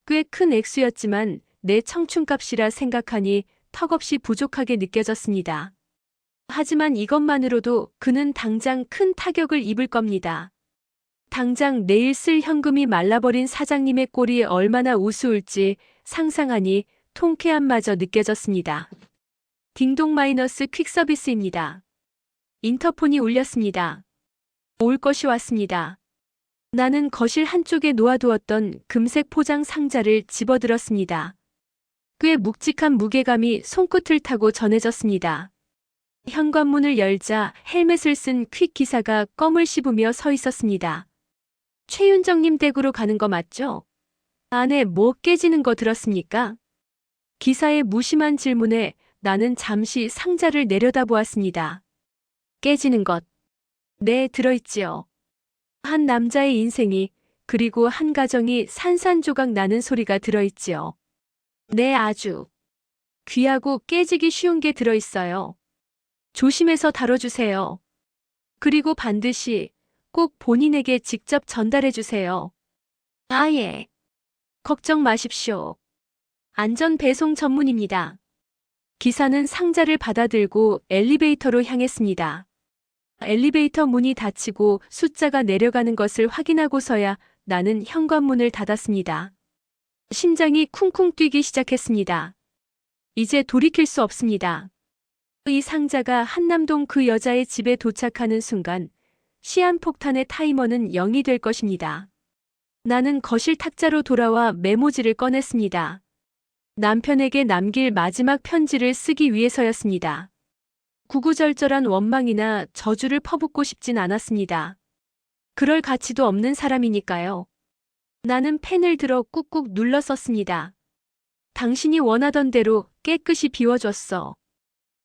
꽤 큰 액수였지만 내 청춘값이라 생각하니 턱없이 부족하게 느껴졌습니다. 하지만 이것만으로도 그는 당장 큰 타격을 입을 겁니다. 당장 내일 쓸 현금이 말라버린 사장님의 꼴이 얼마나 우스울지 상상하니 통쾌함마저 느껴졌습니다. 딩동 마이너스 퀵서비스입니다. 인터폰이 울렸습니다. 올 것이 왔습니다. 나는 거실 한쪽에 놓아두었던 금색 포장 상자를 집어들었습니다. 꽤 묵직한 무게감이 손끝을 타고 전해졌습니다. 현관문을 열자 헬멧을 쓴 퀵 기사가 껌을 씹으며 서 있었습니다. 최윤정님 댁으로 가는 거 맞죠? 안에 뭐 깨지는 거 들었습니까? 기사의 무심한 질문에 나는 잠시 상자를 내려다보았습니다. 깨지는 것. 네, 들어있지요. 한 남자의 인생이 그리고 한 가정이 산산조각 나는 소리가 들어있지요. 네, 아주 귀하고 깨지기 쉬운 게 들어있어요. 조심해서 다뤄주세요. 그리고 반드시 꼭 본인에게 직접 전달해주세요. 아, 예. 걱정 마십시오. 안전 배송 전문입니다. 기사는 상자를 받아들고 엘리베이터로 향했습니다. 엘리베이터 문이 닫히고 숫자가 내려가는 것을 확인하고서야 나는 현관문을 닫았습니다. 심장이 쿵쿵 뛰기 시작했습니다. 이제 돌이킬 수 없습니다. 이 상자가 한남동 그 여자의 집에 도착하는 순간 시한폭탄의 타이머는 0이 될 것입니다. 나는 거실 탁자로 돌아와 메모지를 꺼냈습니다. 남편에게 남길 마지막 편지를 쓰기 위해서였습니다. 구구절절한 원망이나 저주를 퍼붓고 싶진 않았습니다. 그럴 가치도 없는 사람이니까요. 나는 펜을 들어 꾹꾹 눌러 썼습니다. 당신이 원하던 대로 깨끗이 비워줬어.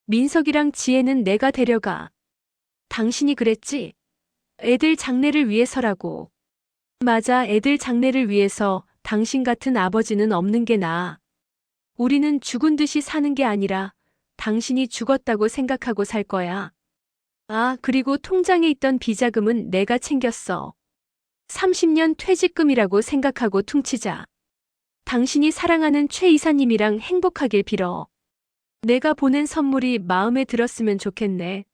민석이랑 지혜는 내가 데려가. 당신이 그랬지? 애들 장래를 위해서라고. 맞아, 애들 장래를 위해서 당신 같은 아버지는 없는 게 나아. 우리는 죽은 듯이 사는 게 아니라 당신이 죽었다고 생각하고 살 거야. 아, 그리고 통장에 있던 비자금은 내가 챙겼어. 30년 퇴직금이라고 생각하고 퉁치자. 당신이 사랑하는 최 이사님이랑 행복하길 빌어. 내가 보낸 선물이 마음에 들었으면 좋겠네.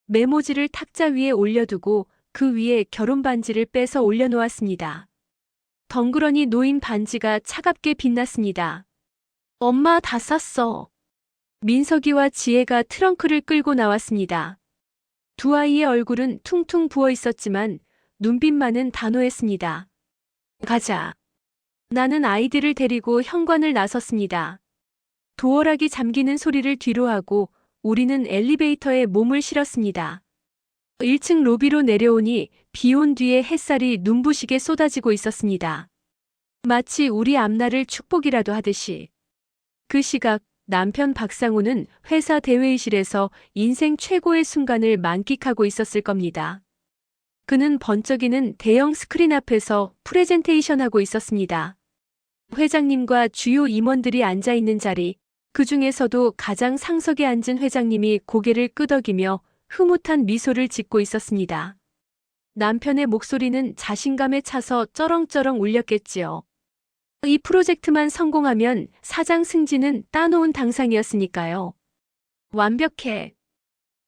메모지를 탁자 위에 올려두고 그 위에 결혼 반지를 빼서 올려놓았습니다. 덩그러니 놓인 반지가 차갑게 빛났습니다. 엄마 다 쌌어. 민석이와 지혜가 트렁크를 끌고 나왔습니다. 두 아이의 얼굴은 퉁퉁 부어 있었지만 눈빛만은 단호했습니다. 가자. 나는 아이들을 데리고 현관을 나섰습니다. 도어락이 잠기는 소리를 뒤로하고 우리는 엘리베이터에 몸을 실었습니다. 1층 로비로 내려오니 비 온 뒤에 햇살이 눈부시게 쏟아지고 있었습니다. 마치 우리 앞날을 축복이라도 하듯이. 그 시각 남편 박상우는 회사 대회의실에서 인생 최고의 순간을 만끽하고 있었을 겁니다. 그는 번쩍이는 대형 스크린 앞에서 프레젠테이션하고 있었습니다. 회장님과 주요 임원들이 앉아 있는 자리, 그 중에서도 가장 상석에 앉은 회장님이 고개를 끄덕이며 흐뭇한 미소를 짓고 있었습니다. 남편의 목소리는 자신감에 차서 쩌렁쩌렁 울렸겠지요. 이 프로젝트만 성공하면 사장 승진은 따놓은 당상이었으니까요. 완벽해.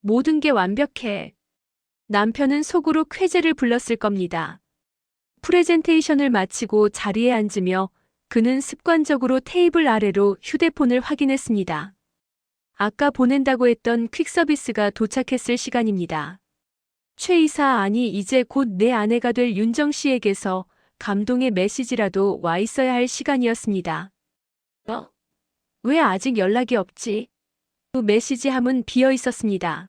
모든 게 완벽해. 남편은 속으로 쾌재를 불렀을 겁니다. 프레젠테이션을 마치고 자리에 앉으며 그는 습관적으로 테이블 아래로 휴대폰을 확인했습니다. 아까 보낸다고 했던 퀵서비스가 도착했을 시간입니다. 최 이사, 아니 이제 곧 내 아내가 될 윤정 씨에게서 감동의 메시지라도 와 있어야 할 시간이었습니다. 왜 아직 연락이 없지? 그 메시지함은 비어 있었습니다.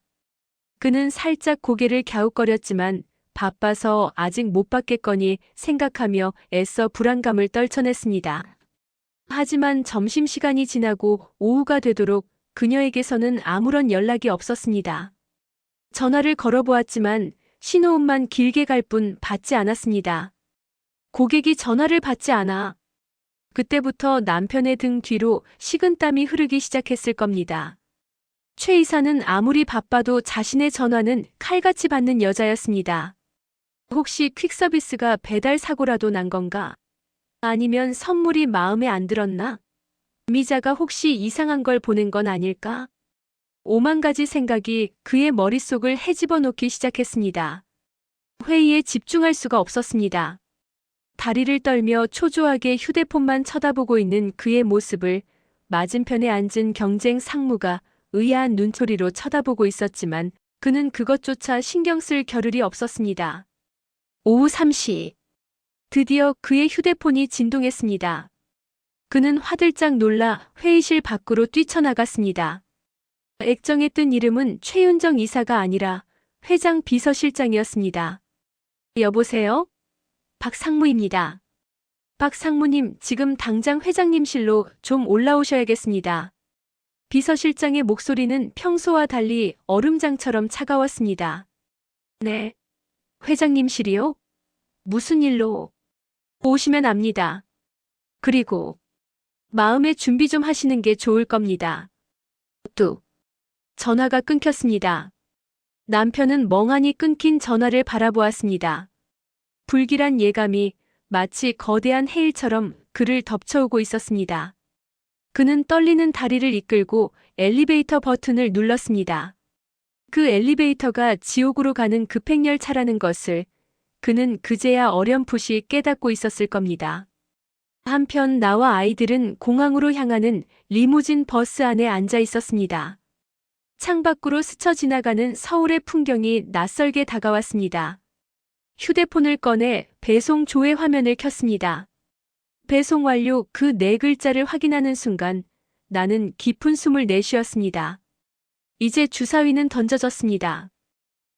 그는 살짝 고개를 갸웃거렸지만 바빠서 아직 못 받겠거니 생각하며 애써 불안감을 떨쳐냈습니다. 하지만 점심시간이 지나고 오후가 되도록 그녀에게서는 아무런 연락이 없었습니다. 전화를 걸어보았지만 신호음만 길게 갈 뿐 받지 않았습니다. 고객이 전화를 받지 않아. 그때부터 남편의 등 뒤로 식은땀이 흐르기 시작했을 겁니다. 최 이사는 아무리 바빠도 자신의 전화는 칼같이 받는 여자였습니다. 혹시 퀵서비스가 배달 사고라도 난 건가? 아니면 선물이 마음에 안 들었나? 미자가 혹시 이상한 걸 보낸 건 아닐까? 오만 가지 생각이 그의 머릿속을 헤집어 놓기 시작했습니다. 회의에 집중할 수가 없었습니다. 다리를 떨며 초조하게 휴대폰만 쳐다보고 있는 그의 모습을 맞은편에 앉은 경쟁 상무가 의아한 눈초리로 쳐다보고 있었지만 그는 그것조차 신경 쓸 겨를이 없었습니다. 오후 3시. 드디어 그의 휴대폰이 진동했습니다. 그는 화들짝 놀라 회의실 밖으로 뛰쳐나갔습니다. 액정에 뜬 이름은 최윤정 이사가 아니라 회장 비서실장이었습니다. 여보세요? 박 상무입니다. 박 상무님, 지금 당장 회장님실로 좀 올라오셔야겠습니다. 비서실장의 목소리는 평소와 달리 얼음장처럼 차가웠습니다. 네. 회장님실이요? 무슨 일로? 오시면 압니다. 그리고 마음의 준비 좀 하시는 게 좋을 겁니다. 뚝. 전화가 끊겼습니다. 남편은 멍하니 끊긴 전화를 바라보았습니다. 불길한 예감이 마치 거대한 해일처럼 그를 덮쳐오고 있었습니다. 그는 떨리는 다리를 이끌고 엘리베이터 버튼을 눌렀습니다. 그 엘리베이터가 지옥으로 가는 급행열차라는 것을 그는 그제야 어렴풋이 깨닫고 있었을 겁니다. 한편 나와 아이들은 공항으로 향하는 리무진 버스 안에 앉아 있었습니다. 창밖으로 스쳐 지나가는 서울의 풍경이 낯설게 다가왔습니다. 휴대폰을 꺼내 배송 조회 화면을 켰습니다. 배송 완료, 그 네 글자를 확인하는 순간 나는 깊은 숨을 내쉬었습니다. 이제 주사위는 던져졌습니다.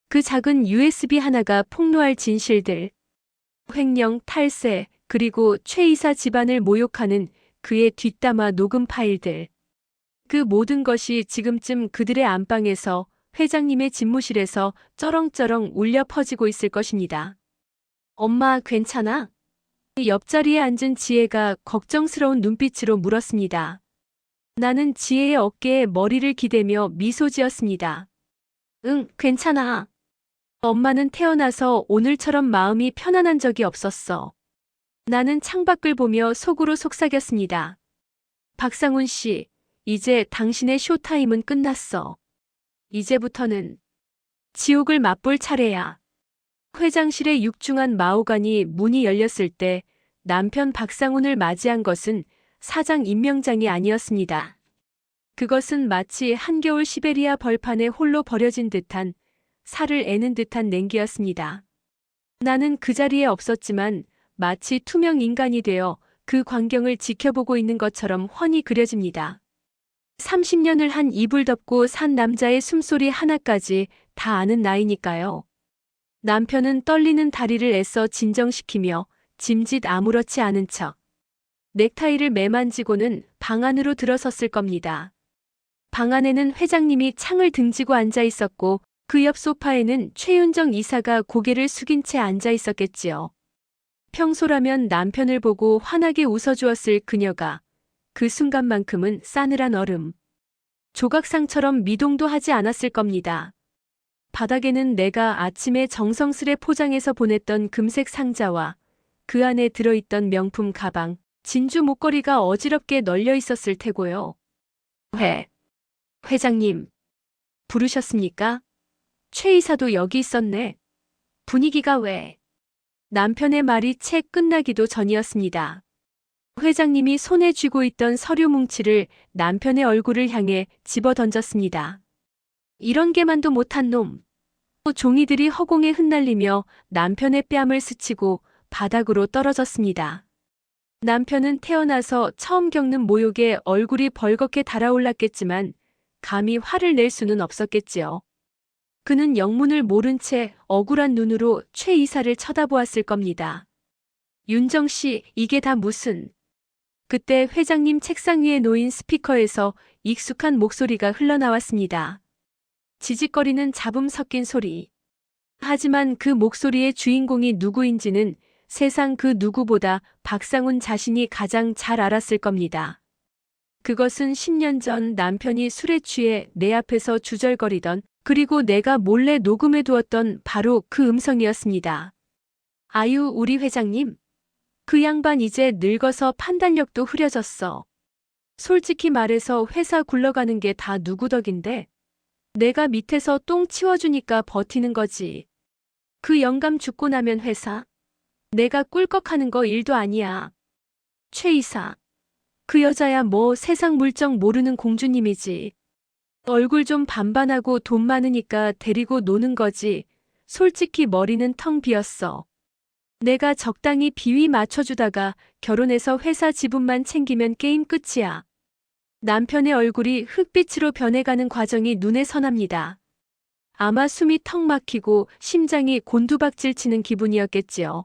그 작은 USB 하나가 폭로할 진실들. 횡령, 탈세, 그리고 최 이사 집안을 모욕하는 그의 뒷담화 녹음 파일들. 그 모든 것이 지금쯤 그들의 안방에서, 회장님의 집무실에서 쩌렁쩌렁 울려 퍼지고 있을 것입니다. 엄마, 괜찮아? 옆자리에 앉은 지혜가 걱정스러운 눈빛으로 물었습니다. 나는 지혜의 어깨에 머리를 기대며 미소 지었습니다. 응, 괜찮아. 엄마는 태어나서 오늘처럼 마음이 편안한 적이 없었어. 나는 창밖을 보며 속으로 속삭였습니다. 박상훈 씨, 이제 당신의 쇼타임은 끝났어. 이제부터는 지옥을 맛볼 차례야. 회장실의 육중한 마호가니 문이 열렸을 때 남편 박상훈을 맞이한 것은 사장 임명장이 아니었습니다. 그것은 마치 한겨울 시베리아 벌판에 홀로 버려진 듯한 살을 애는 듯한 냉기였습니다. 나는 그 자리에 없었지만 마치 투명 인간이 되어 그 광경을 지켜보고 있는 것처럼 훤히 그려집니다. 30년을 한 이불 덮고 산 남자의 숨소리 하나까지 다 아는 나이니까요. 남편은 떨리는 다리를 애써 진정시키며 짐짓 아무렇지 않은 척 넥타이를 매만지고는 방 안으로 들어섰을 겁니다. 방 안에는 회장님이 창을 등지고 앉아 있었고 그 옆 소파에는 최윤정 이사가 고개를 숙인 채 앉아 있었겠지요. 평소라면 남편을 보고 환하게 웃어주었을 그녀가 그 순간만큼은 싸늘한 얼음, 조각상처럼 미동도 하지 않았을 겁니다. 바닥에는 내가 아침에 정성스레 포장해서 보냈던 금색 상자와 그 안에 들어있던 명품 가방, 진주 목걸이가 어지럽게 널려 있었을 테고요. 회장님, 부르셨습니까? 최 이사도 여기 있었네. 분위기가 왜? 남편의 말이 채 끝나기도 전이었습니다. 회장님이 손에 쥐고 있던 서류 뭉치를 남편의 얼굴을 향해 집어 던졌습니다. 이런 개만도 못한 놈. 종이들이 허공에 흩날리며 남편의 뺨을 스치고 바닥으로 떨어졌습니다. 남편은 태어나서 처음 겪는 모욕에 얼굴이 벌겋게 달아올랐겠지만 감히 화를 낼 수는 없었겠지요. 그는 영문을 모른 채 억울한 눈으로 최 이사를 쳐다보았을 겁니다. 윤정 씨, 이게 다 무슨... 그때 회장님 책상 위에 놓인 스피커에서 익숙한 목소리가 흘러나왔습니다. 지직거리는 잡음 섞인 소리. 하지만 그 목소리의 주인공이 누구인지는 세상 그 누구보다 박상훈 자신이 가장 잘 알았을 겁니다. 그것은 10년 전 남편이 술에 취해 내 앞에서 주절거리던 그리고 내가 몰래 녹음해 두었던 바로 그 음성이었습니다. 아유, 우리 회장님. 그 양반 이제 늙어서 판단력도 흐려졌어. 솔직히 말해서 회사 굴러가는 게 다 누구 덕인데? 내가 밑에서 똥 치워주니까 버티는 거지. 그 영감 죽고 나면 회사? 내가 꿀꺽하는 거 일도 아니야. 최 이사. 그 여자야 뭐 세상 물정 모르는 공주님이지. 얼굴 좀 반반하고 돈 많으니까 데리고 노는 거지. 솔직히 머리는 텅 비었어. 내가 적당히 비위 맞춰주다가 결혼해서 회사 지분만 챙기면 게임 끝이야. 남편의 얼굴이 흑빛으로 변해가는 과정이 눈에 선합니다. 아마 숨이 턱 막히고 심장이 곤두박질 치는 기분이었겠지요.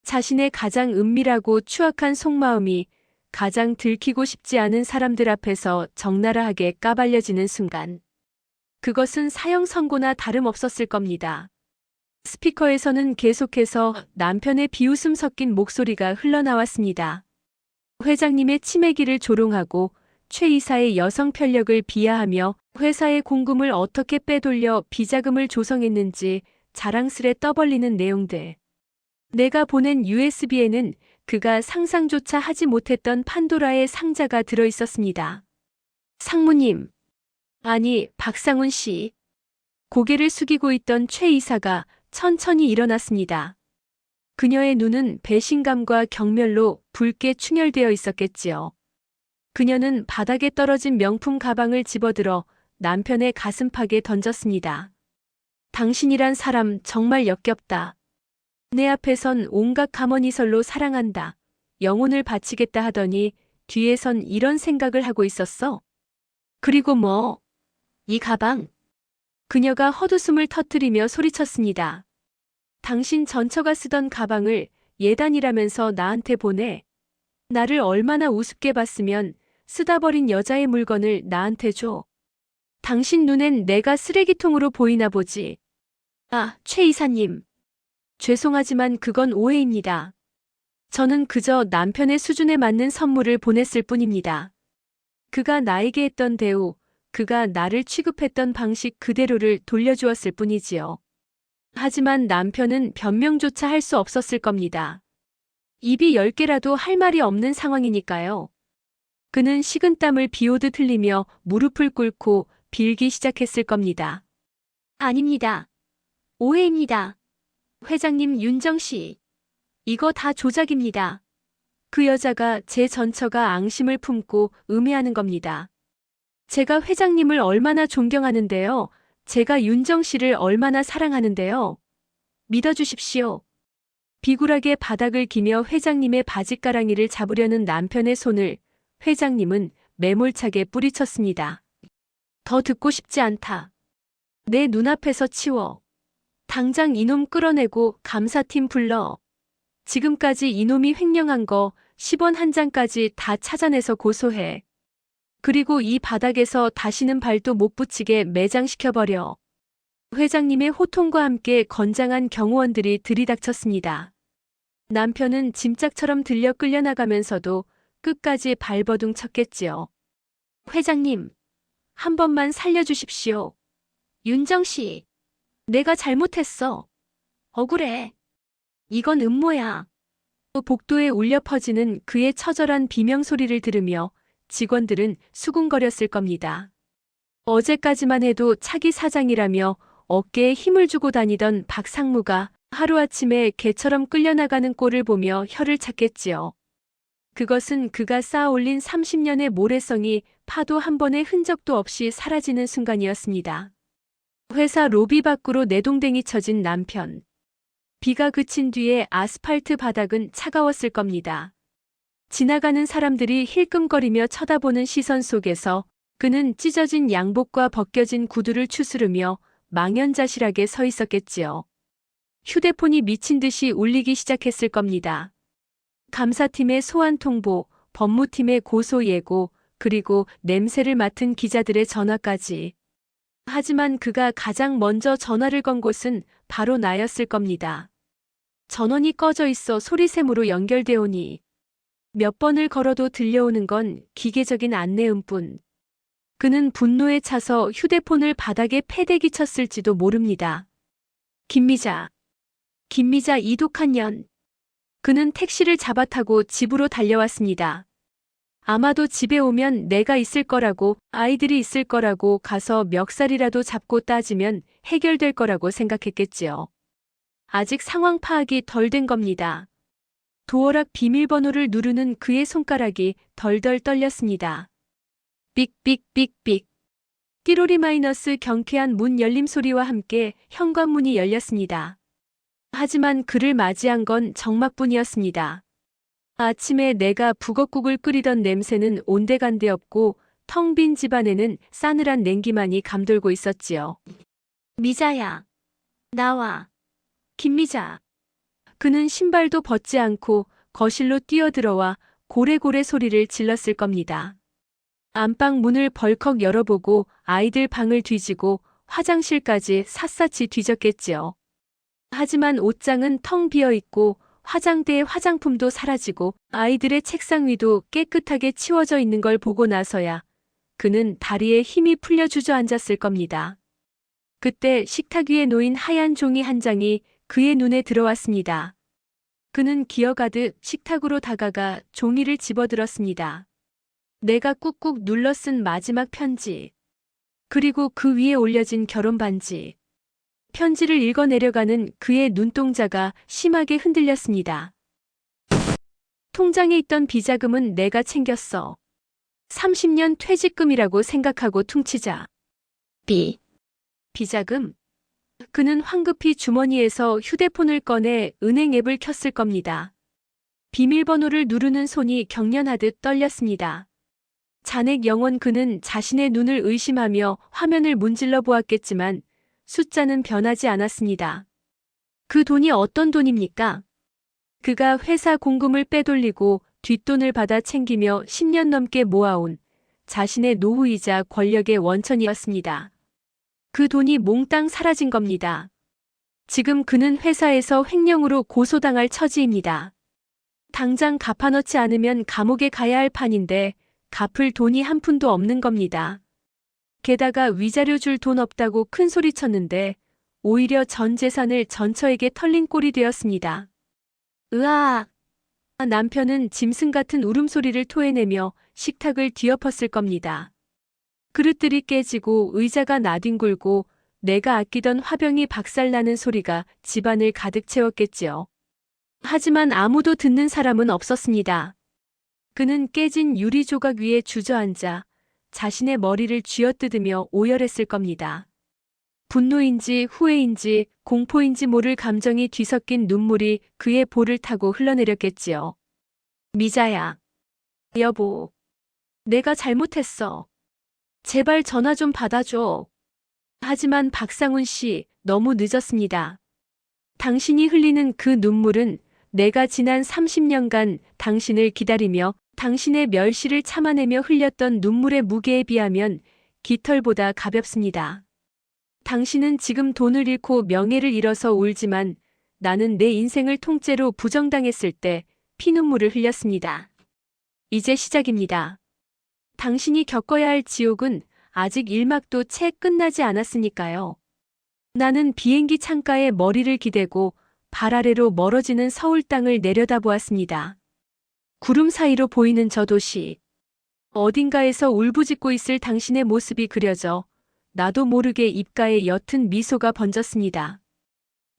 자신의 가장 은밀하고 추악한 속마음이 가장 들키고 싶지 않은 사람들 앞에서 적나라하게 까발려지는 순간. 그것은 사형 선고나 다름없었을 겁니다. 스피커에서는 계속해서 남편의 비웃음 섞인 목소리가 흘러나왔습니다. 회장님의 치매기를 조롱하고 최 이사의 여성 편력을 비하하며 회사의 공금을 어떻게 빼돌려 비자금을 조성했는지 자랑스레 떠벌리는 내용들. 내가 보낸 USB에는 그가 상상조차 하지 못했던 판도라의 상자가 들어있었습니다. 상무님. 아니, 박상훈 씨. 고개를 숙이고 있던 최 이사가 천천히 일어났습니다. 그녀의 눈은 배신감과 경멸로 붉게 충혈되어 있었겠지요. 그녀는 바닥에 떨어진 명품 가방을 집어들어 남편의 가슴팍에 던졌습니다. 당신이란 사람 정말 역겹다. 내 앞에선 온갖 가머니설로 사랑한다. 영혼을 바치겠다 하더니 뒤에선 이런 생각을 하고 있었어. 그리고 뭐? 이 가방? 그녀가 헛웃음을 터뜨리며 소리쳤습니다. 당신 전처가 쓰던 가방을 예단이라면서 나한테 보내. 나를 얼마나 우습게 봤으면 쓰다 버린 여자의 물건을 나한테 줘. 당신 눈엔 내가 쓰레기통으로 보이나 보지. 아, 최 이사님. 죄송하지만 그건 오해입니다. 저는 그저 남편의 수준에 맞는 선물을 보냈을 뿐입니다. 그가 나에게 했던 대우, 그가 나를 취급했던 방식 그대로를 돌려주었을 뿐이지요. 하지만 남편은 변명조차 할 수 없었을 겁니다. 입이 10개라도 할 말이 없는 상황이니까요. 그는 식은땀을 비오듯 흘리며 무릎을 꿇고 빌기 시작했을 겁니다. 아닙니다. 오해입니다. 회장님 윤정 씨. 이거 다 조작입니다. 그 여자가 제 전처가 앙심을 품고 음해하는 겁니다. 제가 회장님을 얼마나 존경하는데요. 제가 윤정 씨를 얼마나 사랑하는데요. 믿어주십시오. 비굴하게 바닥을 기며 회장님의 바짓가랑이를 잡으려는 남편의 손을 회장님은 매몰차게 뿌리쳤습니다. 더 듣고 싶지 않다. 내 눈앞에서 치워. 당장 이놈 끌어내고 감사팀 불러. 지금까지 이놈이 횡령한 거 10원 한 장까지 다 찾아내서 고소해. 그리고 이 바닥에서 다시는 발도 못 붙이게 매장시켜버려. 회장님의 호통과 함께 건장한 경호원들이 들이닥쳤습니다. 남편은 짐짝처럼 들려 끌려나가면서도 끝까지 발버둥 쳤겠지요. 회장님, 한 번만 살려주십시오. 윤정 씨, 내가 잘못했어. 억울해. 이건 음모야. 복도에 울려 퍼지는 그의 처절한 비명소리를 들으며 직원들은 수군거렸을 겁니다. 어제까지만 해도 차기 사장이라며 어깨에 힘을 주고 다니던 박상무가 하루아침에 개처럼 끌려나가는 꼴을 보며 혀를 찼겠지요. 그것은 그가 쌓아올린 30년의 모래성이 파도 한 번의 흔적도 없이 사라지는 순간이었습니다. 회사 로비 밖으로 내동댕이 쳐진 남편. 비가 그친 뒤에 아스팔트 바닥은 차가웠을 겁니다. 지나가는 사람들이 힐끔거리며 쳐다보는 시선 속에서 그는 찢어진 양복과 벗겨진 구두를 추스르며 망연자실하게 서 있었겠지요. 휴대폰이 미친 듯이 울리기 시작했을 겁니다. 감사팀의 소환 통보, 법무팀의 고소 예고, 그리고 냄새를 맡은 기자들의 전화까지. 하지만 그가 가장 먼저 전화를 건 곳은 바로 나였을 겁니다. 전원이 꺼져 있어 소리샘으로 연결되오니 몇 번을 걸어도 들려오는 건 기계적인 안내음뿐. 그는 분노에 차서 휴대폰을 바닥에 패대기 쳤을지도 모릅니다. 김미자 이 독한 년. 그는 택시를 잡아타고 집으로 달려왔습니다. 아마도 집에 오면 내가 있을 거라고, 아이들이 있을 거라고, 가서 멱살이라도 잡고 따지면 해결될 거라고 생각했겠지요. 아직 상황 파악이 덜 된 겁니다. 도어락 비밀번호를 누르는 그의 손가락이 덜덜 떨렸습니다. 삑삑삑삑. 띠로리 마이너스 경쾌한 문 열림 소리와 함께 현관문이 열렸습니다. 하지만 그를 맞이한 건 정막뿐이었습니다. 아침에 내가 북엇국을 끓이던 냄새는 온데간데 없고 텅 빈 집안에는 싸늘한 냉기만이 감돌고 있었지요. 미자야, 나와. 김미자. 그는 신발도 벗지 않고 거실로 뛰어들어와 고래고래 소리를 질렀을 겁니다. 안방 문을 벌컥 열어보고 아이들 방을 뒤지고 화장실까지 샅샅이 뒤졌겠지요. 하지만 옷장은 텅 비어있고 화장대의 화장품도 사라지고 아이들의 책상 위도 깨끗하게 치워져 있는 걸 보고 나서야 그는 다리에 힘이 풀려 주저앉았을 겁니다. 그때 식탁 위에 놓인 하얀 종이 한 장이 그의 눈에 들어왔습니다. 그는 기어가듯 식탁으로 다가가 종이를 집어들었습니다. 내가 꾹꾹 눌러 쓴 마지막 편지. 그리고 그 위에 올려진 결혼 반지. 편지를 읽어내려가는 그의 눈동자가 심하게 흔들렸습니다. 통장에 있던 비자금은 내가 챙겼어. 30년 퇴직금이라고 생각하고 퉁치자. 비자금? 그는 황급히 주머니에서 휴대폰을 꺼내 은행 앱을 켰을 겁니다. 비밀번호를 누르는 손이 경련하듯 떨렸습니다. 잔액 0원. 그는 자신의 눈을 의심하며 화면을 문질러 보았겠지만 숫자는 변하지 않았습니다. 그 돈이 어떤 돈입니까? 그가 회사 공금을 빼돌리고 뒷돈을 받아 챙기며 10년 넘게 모아온 자신의 노후이자 권력의 원천이었습니다. 그 돈이 몽땅 사라진 겁니다. 지금 그는 회사에서 횡령으로 고소당할 처지입니다. 당장 갚아넣지 않으면 감옥에 가야 할 판인데 갚을 돈이 한 푼도 없는 겁니다. 게다가 위자료 줄 돈 없다고 큰 소리 쳤는데 오히려 전 재산을 전처에게 털린 꼴이 되었습니다. 으아! 남편은 짐승 같은 울음소리를 토해내며 식탁을 뒤엎었을 겁니다. 그릇들이 깨지고 의자가 나뒹굴고 내가 아끼던 화병이 박살나는 소리가 집안을 가득 채웠겠지요. 하지만 아무도 듣는 사람은 없었습니다. 그는 깨진 유리 조각 위에 주저앉아 자신의 머리를 쥐어뜯으며 오열했을 겁니다. 분노인지 후회인지 공포인지 모를 감정이 뒤섞인 눈물이 그의 볼을 타고 흘러내렸겠지요. 미자야. 여보. 내가 잘못했어. 제발 전화 좀 받아줘. 하지만 박상훈 씨, 너무 늦었습니다. 당신이 흘리는 그 눈물은 내가 지난 30년간 당신을 기다리며 당신의 멸시를 참아내며 흘렸던 눈물의 무게에 비하면 깃털보다 가볍습니다. 당신은 지금 돈을 잃고 명예를 잃어서 울지만 나는 내 인생을 통째로 부정당했을 때 피눈물을 흘렸습니다. 이제 시작입니다. 당신이 겪어야 할 지옥은 아직 일막도 채 끝나지 않았으니까요. 나는 비행기 창가에 머리를 기대고 발 아래로 멀어지는 서울 땅을 내려다보았습니다. 구름 사이로 보이는 저 도시. 어딘가에서 울부짖고 있을 당신의 모습이 그려져 나도 모르게 입가에 옅은 미소가 번졌습니다.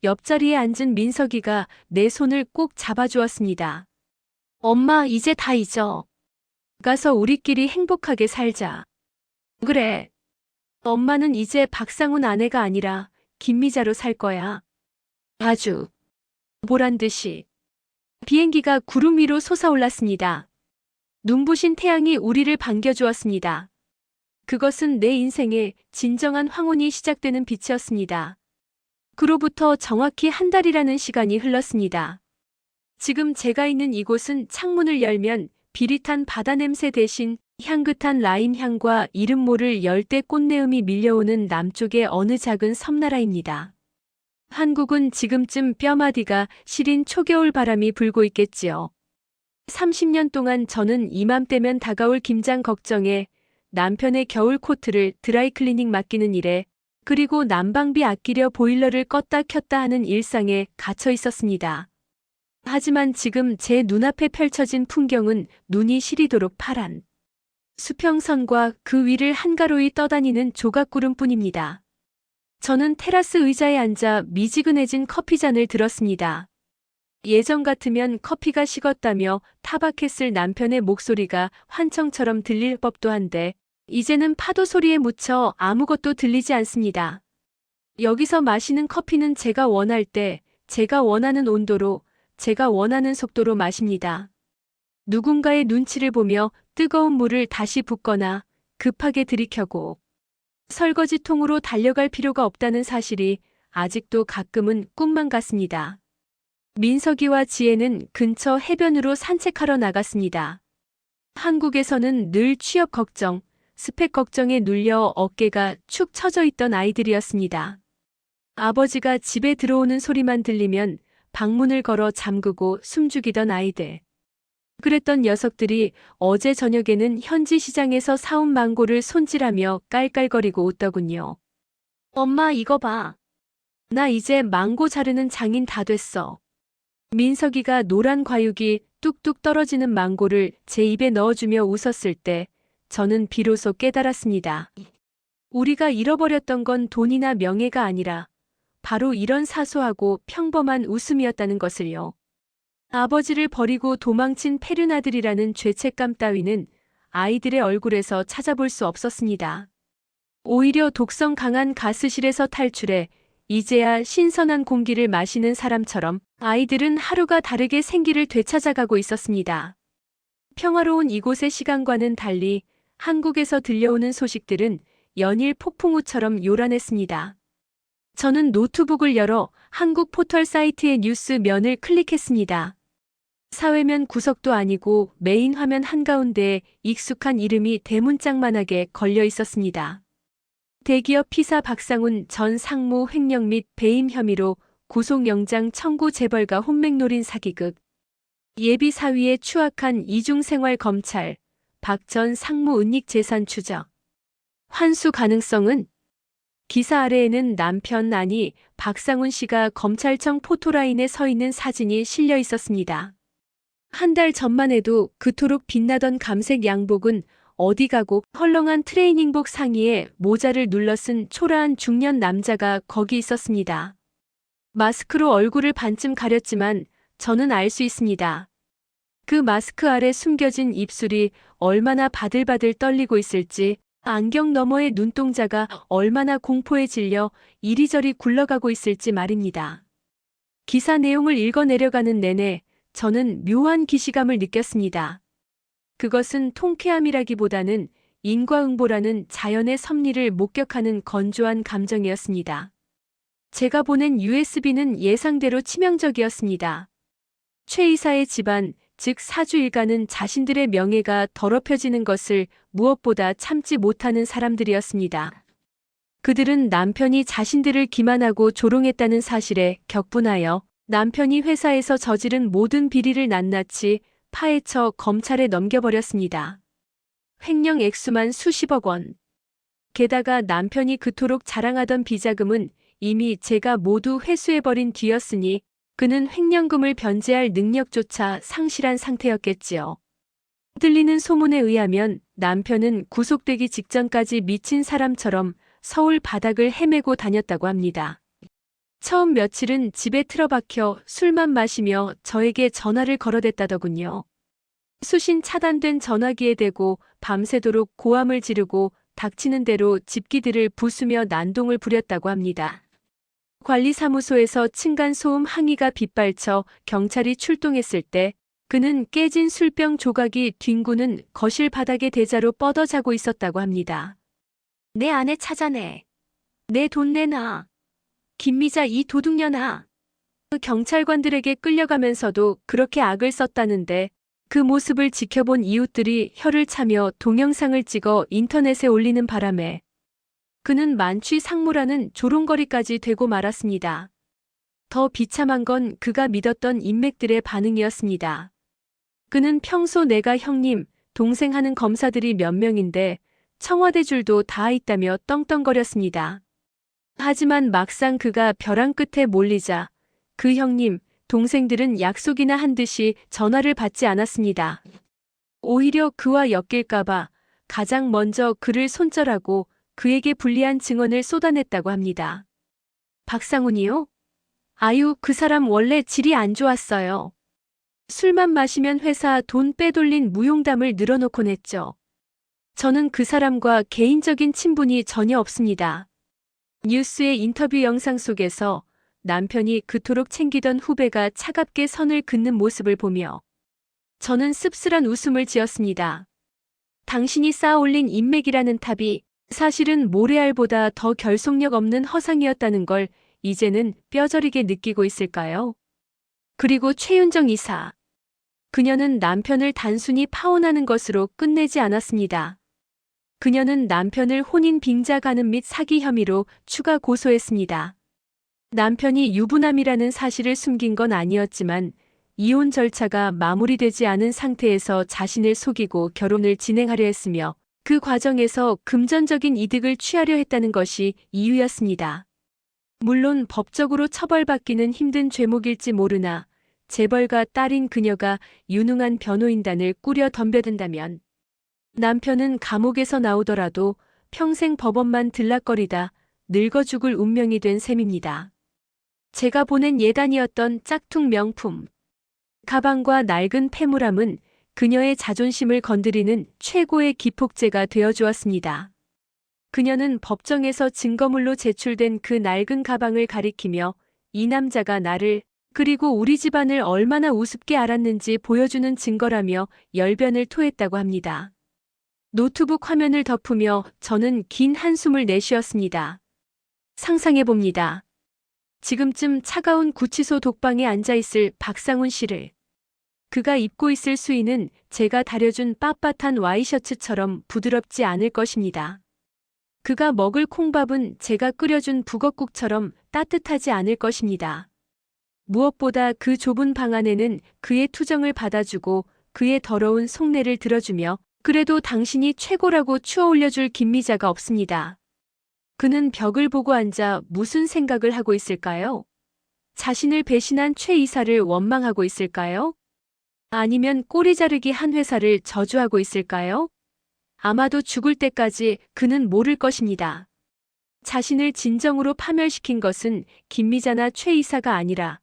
옆자리에 앉은 민석이가 내 손을 꼭 잡아주었습니다. 엄마, 이제 다 잊어. 가서 우리끼리 행복하게 살자. 그래. 엄마는 이제 박상훈 아내가 아니라 김미자로 살 거야. 아주 보란 듯이. 비행기가 구름 위로 솟아올랐습니다. 눈부신 태양이 우리를 반겨주었습니다. 그것은 내 인생의 진정한 황혼이 시작되는 빛이었습니다. 그로부터 정확히 한 달이라는 시간이 흘렀습니다. 지금 제가 있는 이곳은 창문을 열면 비릿한 바다 냄새 대신 향긋한 라임 향과 이름 모를 열대 꽃내음이 밀려오는 남쪽의 어느 작은 섬나라입니다. 한국은 지금쯤 뼈마디가 시린 초겨울 바람이 불고 있겠지요. 30년 동안 저는 이맘때면 다가올 김장 걱정에 남편의 겨울 코트를 드라이클리닝 맡기는 일에 그리고 난방비 아끼려 보일러를 껐다 켰다 하는 일상에 갇혀 있었습니다. 하지만 지금 제 눈앞에 펼쳐진 풍경은 눈이 시리도록 파란 수평선과 그 위를 한가로이 떠다니는 조각구름뿐입니다. 저는 테라스 의자에 앉아 미지근해진 커피잔을 들었습니다. 예전 같으면 커피가 식었다며 타박했을 남편의 목소리가 환청처럼 들릴 법도 한데 이제는 파도 소리에 묻혀 아무것도 들리지 않습니다. 여기서 마시는 커피는 제가 원할 때, 제가 원하는 온도로, 제가 원하는 속도로 마십니다. 누군가의 눈치를 보며 뜨거운 물을 다시 붓거나 급하게 들이켜고 설거지통으로 달려갈 필요가 없다는 사실이 아직도 가끔은 꿈만 같습니다. 민석이와 지혜는 근처 해변으로 산책하러 나갔습니다. 한국에서는 늘 취업 걱정, 스펙 걱정에 눌려 어깨가 축 처져 있던 아이들이었습니다. 아버지가 집에 들어오는 소리만 들리면 방문을 걸어 잠그고 숨죽이던 아이들. 그랬던 녀석들이 어제 저녁에는 현지 시장에서 사온 망고를 손질하며 깔깔거리고 웃더군요. 엄마, 이거 봐. 나 이제 망고 자르는 장인 다 됐어. 민석이가 노란 과육이 뚝뚝 떨어지는 망고를 제 입에 넣어주며 웃었을 때 저는 비로소 깨달았습니다. 우리가 잃어버렸던 건 돈이나 명예가 아니라 바로 이런 사소하고 평범한 웃음이었다는 것을요. 아버지를 버리고 도망친 페륜아들이라는 죄책감 따위는 아이들의 얼굴에서 찾아볼 수 없었습니다. 오히려 독성 강한 가스실에서 탈출해 이제야 신선한 공기를 마시는 사람처럼 아이들은 하루가 다르게 생기를 되찾아가고 있었습니다. 평화로운 이곳의 시간과는 달리 한국에서 들려오는 소식들은 연일 폭풍우처럼 요란했습니다. 저는 노트북을 열어 한국 포털 사이트의 뉴스 면을 클릭했습니다. 사회면 구석도 아니고 메인 화면 한가운데에 익숙한 이름이 대문짝만하게 걸려 있었습니다. 대기업 피사 박상훈 전 상무 횡령 및 배임 혐의로 구속영장 청구 재벌가 혼맥노린 사기극. 예비 사위의 추악한 이중생활 검찰, 박 전 상무 은닉 재산 추적. 환수 가능성은? 기사 아래에는 남편 아니 박상훈 씨가 검찰청 포토라인에 서 있는 사진이 실려 있었습니다. 한 달 전만 해도 그토록 빛나던 감색 양복은 어디 가고 헐렁한 트레이닝복 상의에 모자를 눌러 쓴 초라한 중년 남자가 거기 있었습니다. 마스크로 얼굴을 반쯤 가렸지만 저는 알 수 있습니다. 그 마스크 아래 숨겨진 입술이 얼마나 바들바들 떨리고 있을지, 안경 너머의 눈동자가 얼마나 공포에 질려 이리저리 굴러가고 있을지 말입니다. 기사 내용을 읽어내려가는 내내 저는 묘한 기시감을 느꼈습니다. 그것은 통쾌함이라기보다는 인과응보라는 자연의 섭리를 목격하는 건조한 감정이었습니다. 제가 보낸 USB는 예상대로 치명적이었습니다. 최 이사의 집안, 즉 사주 일가는 자신들의 명예가 더럽혀지는 것을 무엇보다 참지 못하는 사람들이었습니다. 그들은 남편이 자신들을 기만하고 조롱했다는 사실에 격분하여 남편이 회사에서 저지른 모든 비리를 낱낱이 파헤쳐 검찰에 넘겨버렸습니다. 횡령 액수만 수십억 원. 게다가 남편이 그토록 자랑하던 비자금은 이미 제가 모두 회수해버린 뒤였으니 그는 횡령금을 변제할 능력조차 상실한 상태였겠지요. 들리는 소문에 의하면 남편은 구속되기 직전까지 미친 사람처럼 서울 바닥을 헤매고 다녔다고 합니다. 처음 며칠은 집에 틀어박혀 술만 마시며 저에게 전화를 걸어댔다더군요. 수신 차단된 전화기에 대고 밤새도록 고함을 지르고 닥치는 대로 집기들을 부수며 난동을 부렸다고 합니다. 관리사무소에서 층간소음 항의가 빗발쳐 경찰이 출동했을 때 그는 깨진 술병 조각이 뒹구는 거실 바닥에 대자로 뻗어 자고 있었다고 합니다. 내 아내 찾아내. 내 돈 내놔. 김미자 이 도둑년아. 그 경찰관들에게 끌려가면서도 그렇게 악을 썼다는데 그 모습을 지켜본 이웃들이 혀를 차며 동영상을 찍어 인터넷에 올리는 바람에 그는 만취상무라는 조롱거리까지 되고 말았습니다. 더 비참한 건 그가 믿었던 인맥들의 반응이었습니다. 그는 평소 내가 형님, 동생 하는 검사들이 몇 명인데 청와대 줄도 다 있다며 떵떵거렸습니다. 하지만 막상 그가 벼랑 끝에 몰리자 그 형님, 동생들은 약속이나 한 듯이 전화를 받지 않았습니다. 오히려 그와 엮일까봐 가장 먼저 그를 손절하고 그에게 불리한 증언을 쏟아냈다고 합니다. 박상훈이요? 아유, 그 사람 원래 질이 안 좋았어요. 술만 마시면 회사 돈 빼돌린 무용담을 늘어놓곤 했죠. 저는 그 사람과 개인적인 친분이 전혀 없습니다. 뉴스의 인터뷰 영상 속에서 남편이 그토록 챙기던 후배가 차갑게 선을 긋는 모습을 보며 저는 씁쓸한 웃음을 지었습니다. 당신이 쌓아올린 인맥이라는 탑이 사실은 모래알보다 더 결속력 없는 허상이었다는 걸 이제는 뼈저리게 느끼고 있을까요? 그리고 최윤정 이사. 그녀는 남편을 단순히 파혼하는 것으로 끝내지 않았습니다. 그녀는 남편을 혼인 빙자 가늠 및 사기 혐의로 추가 고소했습니다. 남편이 유부남이라는 사실을 숨긴 건 아니었지만 이혼 절차가 마무리되지 않은 상태에서 자신을 속이고 결혼을 진행하려 했으며 그 과정에서 금전적인 이득을 취하려 했다는 것이 이유였습니다. 물론 법적으로 처벌받기는 힘든 죄목일지 모르나 재벌가 딸인 그녀가 유능한 변호인단을 꾸려 덤벼든다면 남편은 감옥에서 나오더라도 평생 법원만 들락거리다 늙어 죽을 운명이 된 셈입니다. 제가 보낸 예단이었던 짝퉁 명품 가방과 낡은 폐물함은 그녀의 자존심을 건드리는 최고의 기폭제가 되어주었습니다. 그녀는 법정에서 증거물로 제출된 그 낡은 가방을 가리키며 이 남자가 나를 그리고 우리 집안을 얼마나 우습게 알았는지 보여주는 증거라며 열변을 토했다고 합니다. 노트북 화면을 덮으며 저는 긴 한숨을 내쉬었습니다. 상상해봅니다. 지금쯤 차가운 구치소 독방에 앉아있을 박상훈 씨를. 그가 입고 있을 수의는 제가 다려준 빳빳한 와이셔츠처럼 부드럽지 않을 것입니다. 그가 먹을 콩밥은 제가 끓여준 북엇국처럼 따뜻하지 않을 것입니다. 무엇보다 그 좁은 방 안에는 그의 투정을 받아주고 그의 더러운 속내를 들어주며 그래도 당신이 최고라고 추어 올려줄 김미자가 없습니다. 그는 벽을 보고 앉아 무슨 생각을 하고 있을까요? 자신을 배신한 최 이사를 원망하고 있을까요? 아니면 꼬리 자르기 한 회사를 저주하고 있을까요? 아마도 죽을 때까지 그는 모를 것입니다. 자신을 진정으로 파멸시킨 것은 김미자나 최 이사가 아니라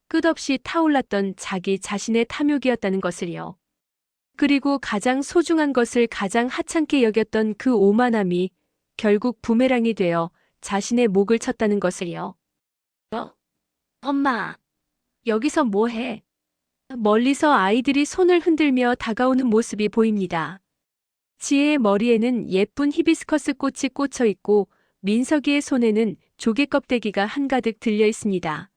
끝없이 타올랐던 자기 자신의 탐욕이었다는 것을요. 그리고 가장 소중한 것을 가장 하찮게 여겼던 그 오만함이 결국 부메랑이 되어 자신의 목을 쳤다는 것을요. 엄마, 여기서 뭐 해? 멀리서 아이들이 손을 흔들며 다가오는 모습이 보입니다. 지혜의 머리에는 예쁜 히비스커스 꽃이 꽂혀 있고 민석이의 손에는 조개 껍데기가 한가득 들려 있습니다.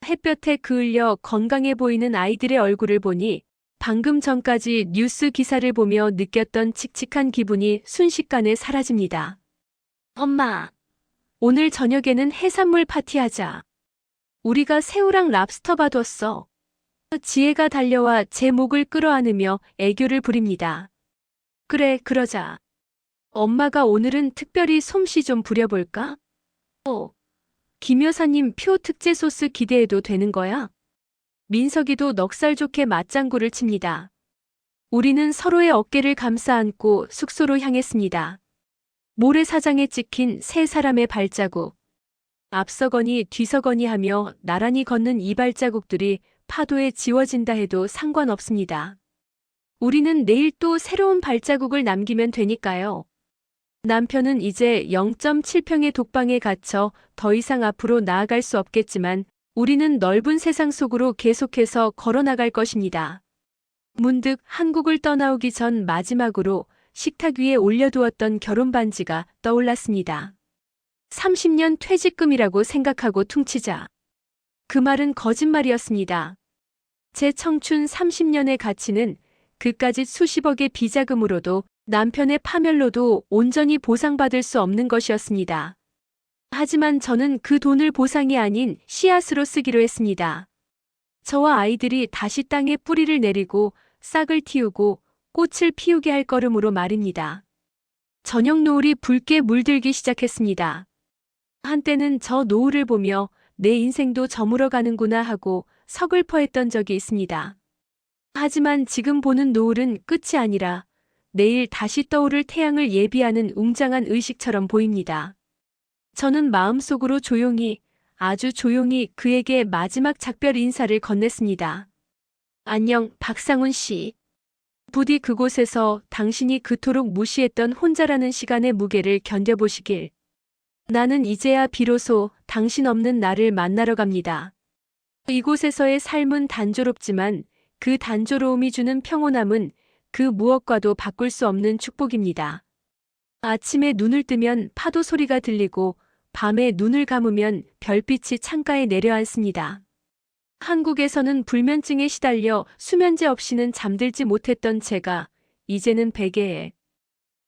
햇볕에 그을려 건강해 보이는 아이들의 얼굴을 보니 방금 전까지 뉴스 기사를 보며 느꼈던 칙칙한 기분이 순식간에 사라집니다. 엄마, 오늘 저녁에는 해산물 파티하자. 우리가 새우랑 랍스터 봐뒀어. 지혜가 달려와 제 목을 끌어안으며 애교를 부립니다. 그래, 그러자. 엄마가 오늘은 특별히 솜씨 좀 부려볼까? 김 여사님 표 특제 소스 기대해도 되는 거야? 민석이도 넉살 좋게 맞장구를 칩니다. 우리는 서로의 어깨를 감싸 안고 숙소로 향했습니다. 모래사장에 찍힌 세 사람의 발자국. 앞서거니 뒤서거니 하며 나란히 걷는 이 발자국들이 파도에 지워진다 해도 상관없습니다. 우리는 내일 또 새로운 발자국을 남기면 되니까요. 남편은 이제 0.7평의 독방에 갇혀 더 이상 앞으로 나아갈 수 없겠지만 우리는 넓은 세상 속으로 계속해서 걸어나갈 것입니다. 문득 한국을 떠나오기 전 마지막으로 식탁 위에 올려두었던 결혼 반지가 떠올랐습니다. 30년 퇴직금이라고 생각하고 퉁치자. 그 말은 거짓말이었습니다. 제 청춘 30년의 가치는 그까짓 수십억의 비자금으로도 남편의 파멸로도 온전히 보상받을 수 없는 것이었습니다. 하지만 저는 그 돈을 보상이 아닌 씨앗으로 쓰기로 했습니다. 저와 아이들이 다시 땅에 뿌리를 내리고 싹을 틔우고 꽃을 피우게 할 걸음으로 말입니다. 저녁 노을이 붉게 물들기 시작했습니다. 한때는 저 노을을 보며 내 인생도 저물어 가는구나 하고 서글퍼했던 적이 있습니다. 하지만 지금 보는 노을은 끝이 아니라 내일 다시 떠오를 태양을 예비하는 웅장한 의식처럼 보입니다. 저는 마음속으로 조용히, 아주 조용히 그에게 마지막 작별 인사를 건넸습니다. 안녕, 박상훈 씨. 부디 그곳에서 당신이 그토록 무시했던 혼자라는 시간의 무게를 견뎌보시길. 나는 이제야 비로소 당신 없는 나를 만나러 갑니다. 이곳에서의 삶은 단조롭지만 그 단조로움이 주는 평온함은 그 무엇과도 바꿀 수 없는 축복입니다. 아침에 눈을 뜨면 파도 소리가 들리고 밤에 눈을 감으면 별빛이 창가에 내려앉습니다. 한국에서는 불면증에 시달려 수면제 없이는 잠들지 못했던 제가 이제는 베개에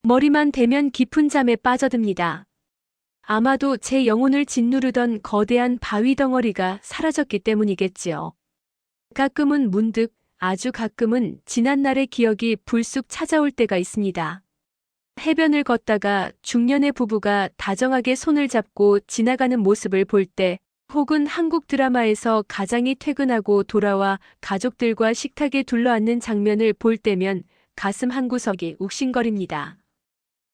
머리만 대면 깊은 잠에 빠져듭니다. 아마도 제 영혼을 짓누르던 거대한 바위 덩어리가 사라졌기 때문이겠지요. 가끔은 문득, 아주 가끔은 지난날의 기억이 불쑥 찾아올 때가 있습니다. 해변을 걷다가 중년의 부부가 다정하게 손을 잡고 지나가는 모습을 볼 때, 혹은 한국 드라마에서 가장이 퇴근하고 돌아와 가족들과 식탁에 둘러앉는 장면을 볼 때면 가슴 한구석이 욱신거립니다.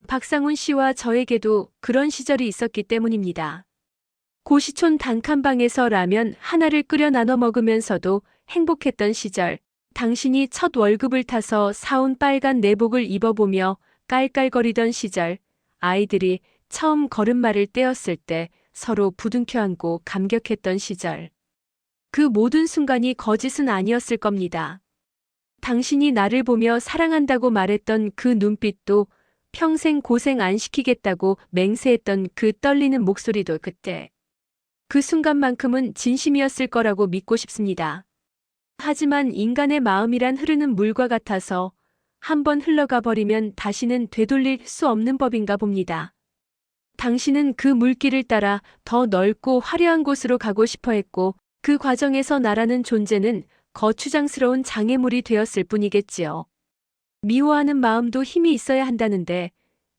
박상훈 씨와 저에게도 그런 시절이 있었기 때문입니다. 고시촌 단칸방에서 라면 하나를 끓여 나눠 먹으면서도 행복했던 시절, 당신이 첫 월급을 타서 사온 빨간 내복을 입어보며 깔깔거리던 시절, 아이들이 처음 걸음마를 떼었을 때 서로 부둥켜 안고 감격했던 시절. 그 모든 순간이 거짓은 아니었을 겁니다. 당신이 나를 보며 사랑한다고 말했던 그 눈빛도 평생 고생 안 시키겠다고 맹세했던 그 떨리는 목소리도 그때. 그 순간만큼은 진심이었을 거라고 믿고 싶습니다. 하지만 인간의 마음이란 흐르는 물과 같아서 한번 흘러가 버리면 다시는 되돌릴 수 없는 법인가 봅니다. 당신은 그 물길을 따라 더 넓고 화려한 곳으로 가고 싶어 했고 그 과정에서 나라는 존재는 거추장스러운 장애물이 되었을 뿐이겠지요. 미워하는 마음도 힘이 있어야 한다는데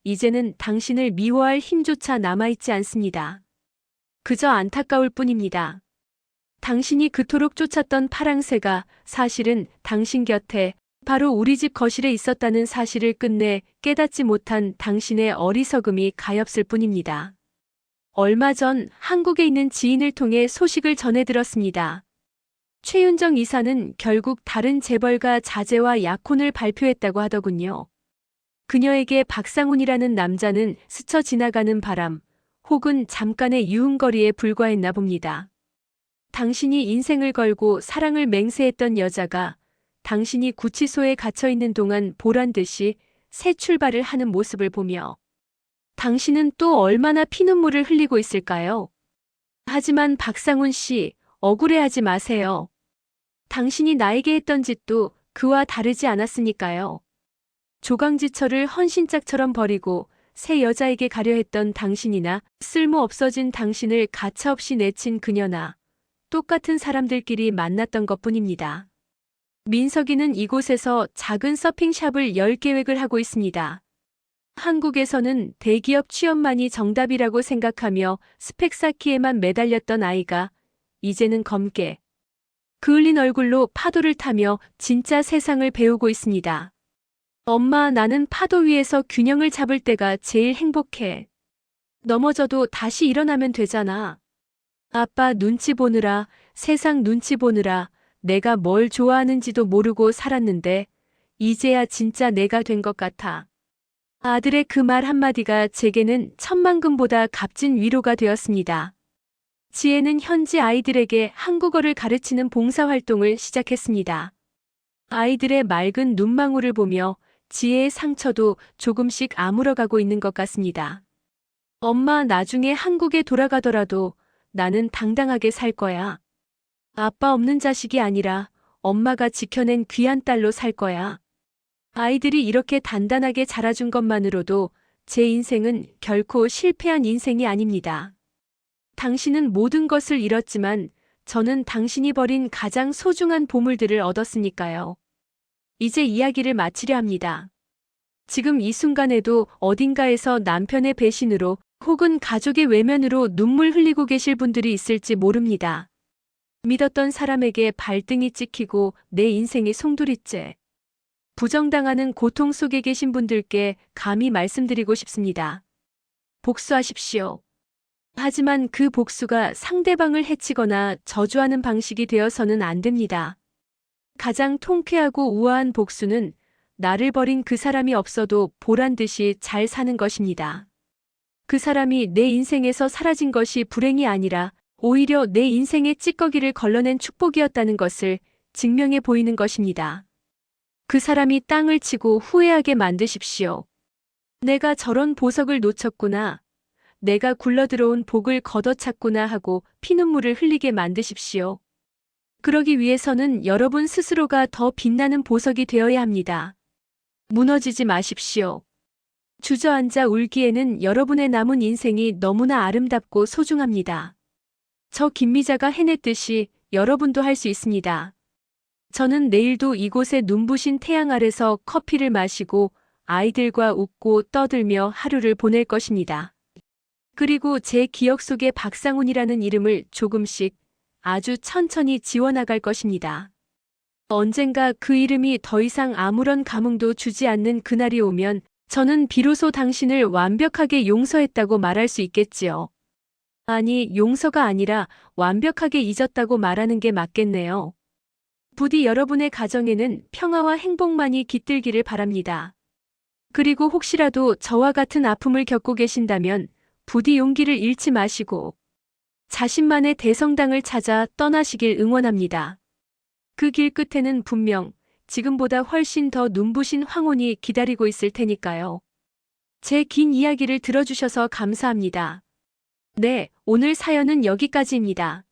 이제는 당신을 미워할 힘조차 남아있지 않습니다. 그저 안타까울 뿐입니다. 당신이 그토록 쫓았던 파랑새가 사실은 당신 곁에 바로 우리 집 거실에 있었다는 사실을 끝내 깨닫지 못한 당신의 어리석음이 가엾을 뿐입니다. 얼마 전 한국에 있는 지인을 통해 소식을 전해 들었습니다. 최윤정 이사는 결국 다른 재벌가 자제와 약혼을 발표했다고 하더군요. 그녀에게 박상훈이라는 남자는 스쳐 지나가는 바람 혹은 잠깐의 유흥거리에 불과했나 봅니다. 당신이 인생을 걸고 사랑을 맹세했던 여자가 당신이 구치소에 갇혀 있는 동안 보란듯이 새 출발을 하는 모습을 보며 당신은 또 얼마나 피눈물을 흘리고 있을까요? 하지만 박상훈 씨, 억울해하지 마세요. 당신이 나에게 했던 짓도 그와 다르지 않았으니까요. 조강지처를 헌신짝처럼 버리고 새 여자에게 가려 했던 당신이나 쓸모 없어진 당신을 가차없이 내친 그녀나 똑같은 사람들끼리 만났던 것뿐입니다. 민석이는 이곳에서 작은 서핑샵을 열 계획을 하고 있습니다. 한국에서는 대기업 취업만이 정답이라고 생각하며 스펙 쌓기에만 매달렸던 아이가 이제는 검게 그을린 얼굴로 파도를 타며 진짜 세상을 배우고 있습니다. 엄마, 나는 파도 위에서 균형을 잡을 때가 제일 행복해. 넘어져도 다시 일어나면 되잖아. 아빠 눈치 보느라, 세상 눈치 보느라 내가 뭘 좋아하는지도 모르고 살았는데 이제야 진짜 내가 된 것 같아. 아들의 그 말 한마디가 제게는 천만금보다 값진 위로가 되었습니다. 지혜는 현지 아이들에게 한국어를 가르치는 봉사활동을 시작했습니다. 아이들의 맑은 눈망울을 보며 지혜의 상처도 조금씩 아물어가고 있는 것 같습니다. 엄마, 나중에 한국에 돌아가더라도 나는 당당하게 살 거야. 아빠 없는 자식이 아니라 엄마가 지켜낸 귀한 딸로 살 거야. 아이들이 이렇게 단단하게 자라준 것만으로도 제 인생은 결코 실패한 인생이 아닙니다. 당신은 모든 것을 잃었지만 저는 당신이 버린 가장 소중한 보물들을 얻었으니까요. 이제 이야기를 마치려 합니다. 지금 이 순간에도 어딘가에서 남편의 배신으로 혹은 가족의 외면으로 눈물 흘리고 계실 분들이 있을지 모릅니다. 믿었던 사람에게 발등이 찍히고 내 인생이 송두리째. 부정당하는 고통 속에 계신 분들께 감히 말씀드리고 싶습니다. 복수하십시오. 하지만 그 복수가 상대방을 해치거나 저주하는 방식이 되어서는 안 됩니다. 가장 통쾌하고 우아한 복수는 나를 버린 그 사람이 없어도 보란듯이 잘 사는 것입니다. 그 사람이 내 인생에서 사라진 것이 불행이 아니라 오히려 내 인생의 찌꺼기를 걸러낸 축복이었다는 것을 증명해 보이는 것입니다. 그 사람이 땅을 치고 후회하게 만드십시오. 내가 저런 보석을 놓쳤구나. 내가 굴러들어온 복을 걷어찼구나 하고 피눈물을 흘리게 만드십시오. 그러기 위해서는 여러분 스스로가 더 빛나는 보석이 되어야 합니다. 무너지지 마십시오. 주저앉아 울기에는 여러분의 남은 인생이 너무나 아름답고 소중합니다. 저 김미자가 해냈듯이 여러분도 할 수 있습니다. 저는 내일도 이곳의 눈부신 태양 아래서 커피를 마시고 아이들과 웃고 떠들며 하루를 보낼 것입니다. 그리고 제 기억 속에 박상훈이라는 이름을 조금씩 아주 천천히 지워나갈 것입니다. 언젠가 그 이름이 더 이상 아무런 감흥도 주지 않는 그날이 오면 저는 비로소 당신을 완벽하게 용서했다고 말할 수 있겠지요. 아니, 용서가 아니라 완벽하게 잊었다고 말하는 게 맞겠네요. 부디 여러분의 가정에는 평화와 행복만이 깃들기를 바랍니다. 그리고 혹시라도 저와 같은 아픔을 겪고 계신다면 부디 용기를 잃지 마시고 자신만의 대성당을 찾아 떠나시길 응원합니다. 그 길 끝에는 분명 지금보다 훨씬 더 눈부신 황혼이 기다리고 있을 테니까요. 제 긴 이야기를 들어주셔서 감사합니다. 네, 오늘 사연은 여기까지입니다.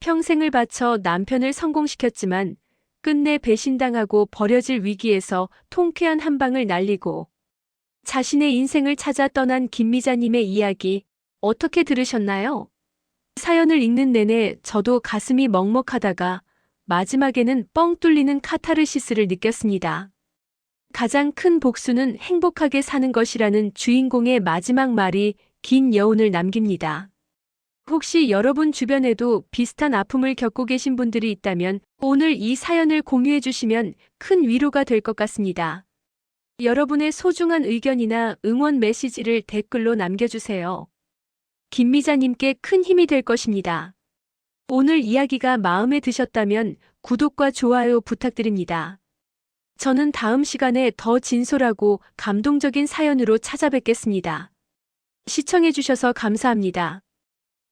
평생을 바쳐 남편을 성공시켰지만 끝내 배신당하고 버려질 위기에서 통쾌한 한 방을 날리고 자신의 인생을 찾아 떠난 김미자님의 이야기 어떻게 들으셨나요? 사연을 읽는 내내 저도 가슴이 먹먹하다가 마지막에는 뻥 뚫리는 카타르시스를 느꼈습니다. 가장 큰 복수는 행복하게 사는 것이라는 주인공의 마지막 말이 긴 여운을 남깁니다. 혹시 여러분 주변에도 비슷한 아픔을 겪고 계신 분들이 있다면 오늘 이 사연을 공유해 주시면 큰 위로가 될 것 같습니다. 여러분의 소중한 의견이나 응원 메시지를 댓글로 남겨주세요. 김미자님께 큰 힘이 될 것입니다. 오늘 이야기가 마음에 드셨다면 구독과 좋아요 부탁드립니다. 저는 다음 시간에 더 진솔하고 감동적인 사연으로 찾아뵙겠습니다. 시청해주셔서 감사합니다.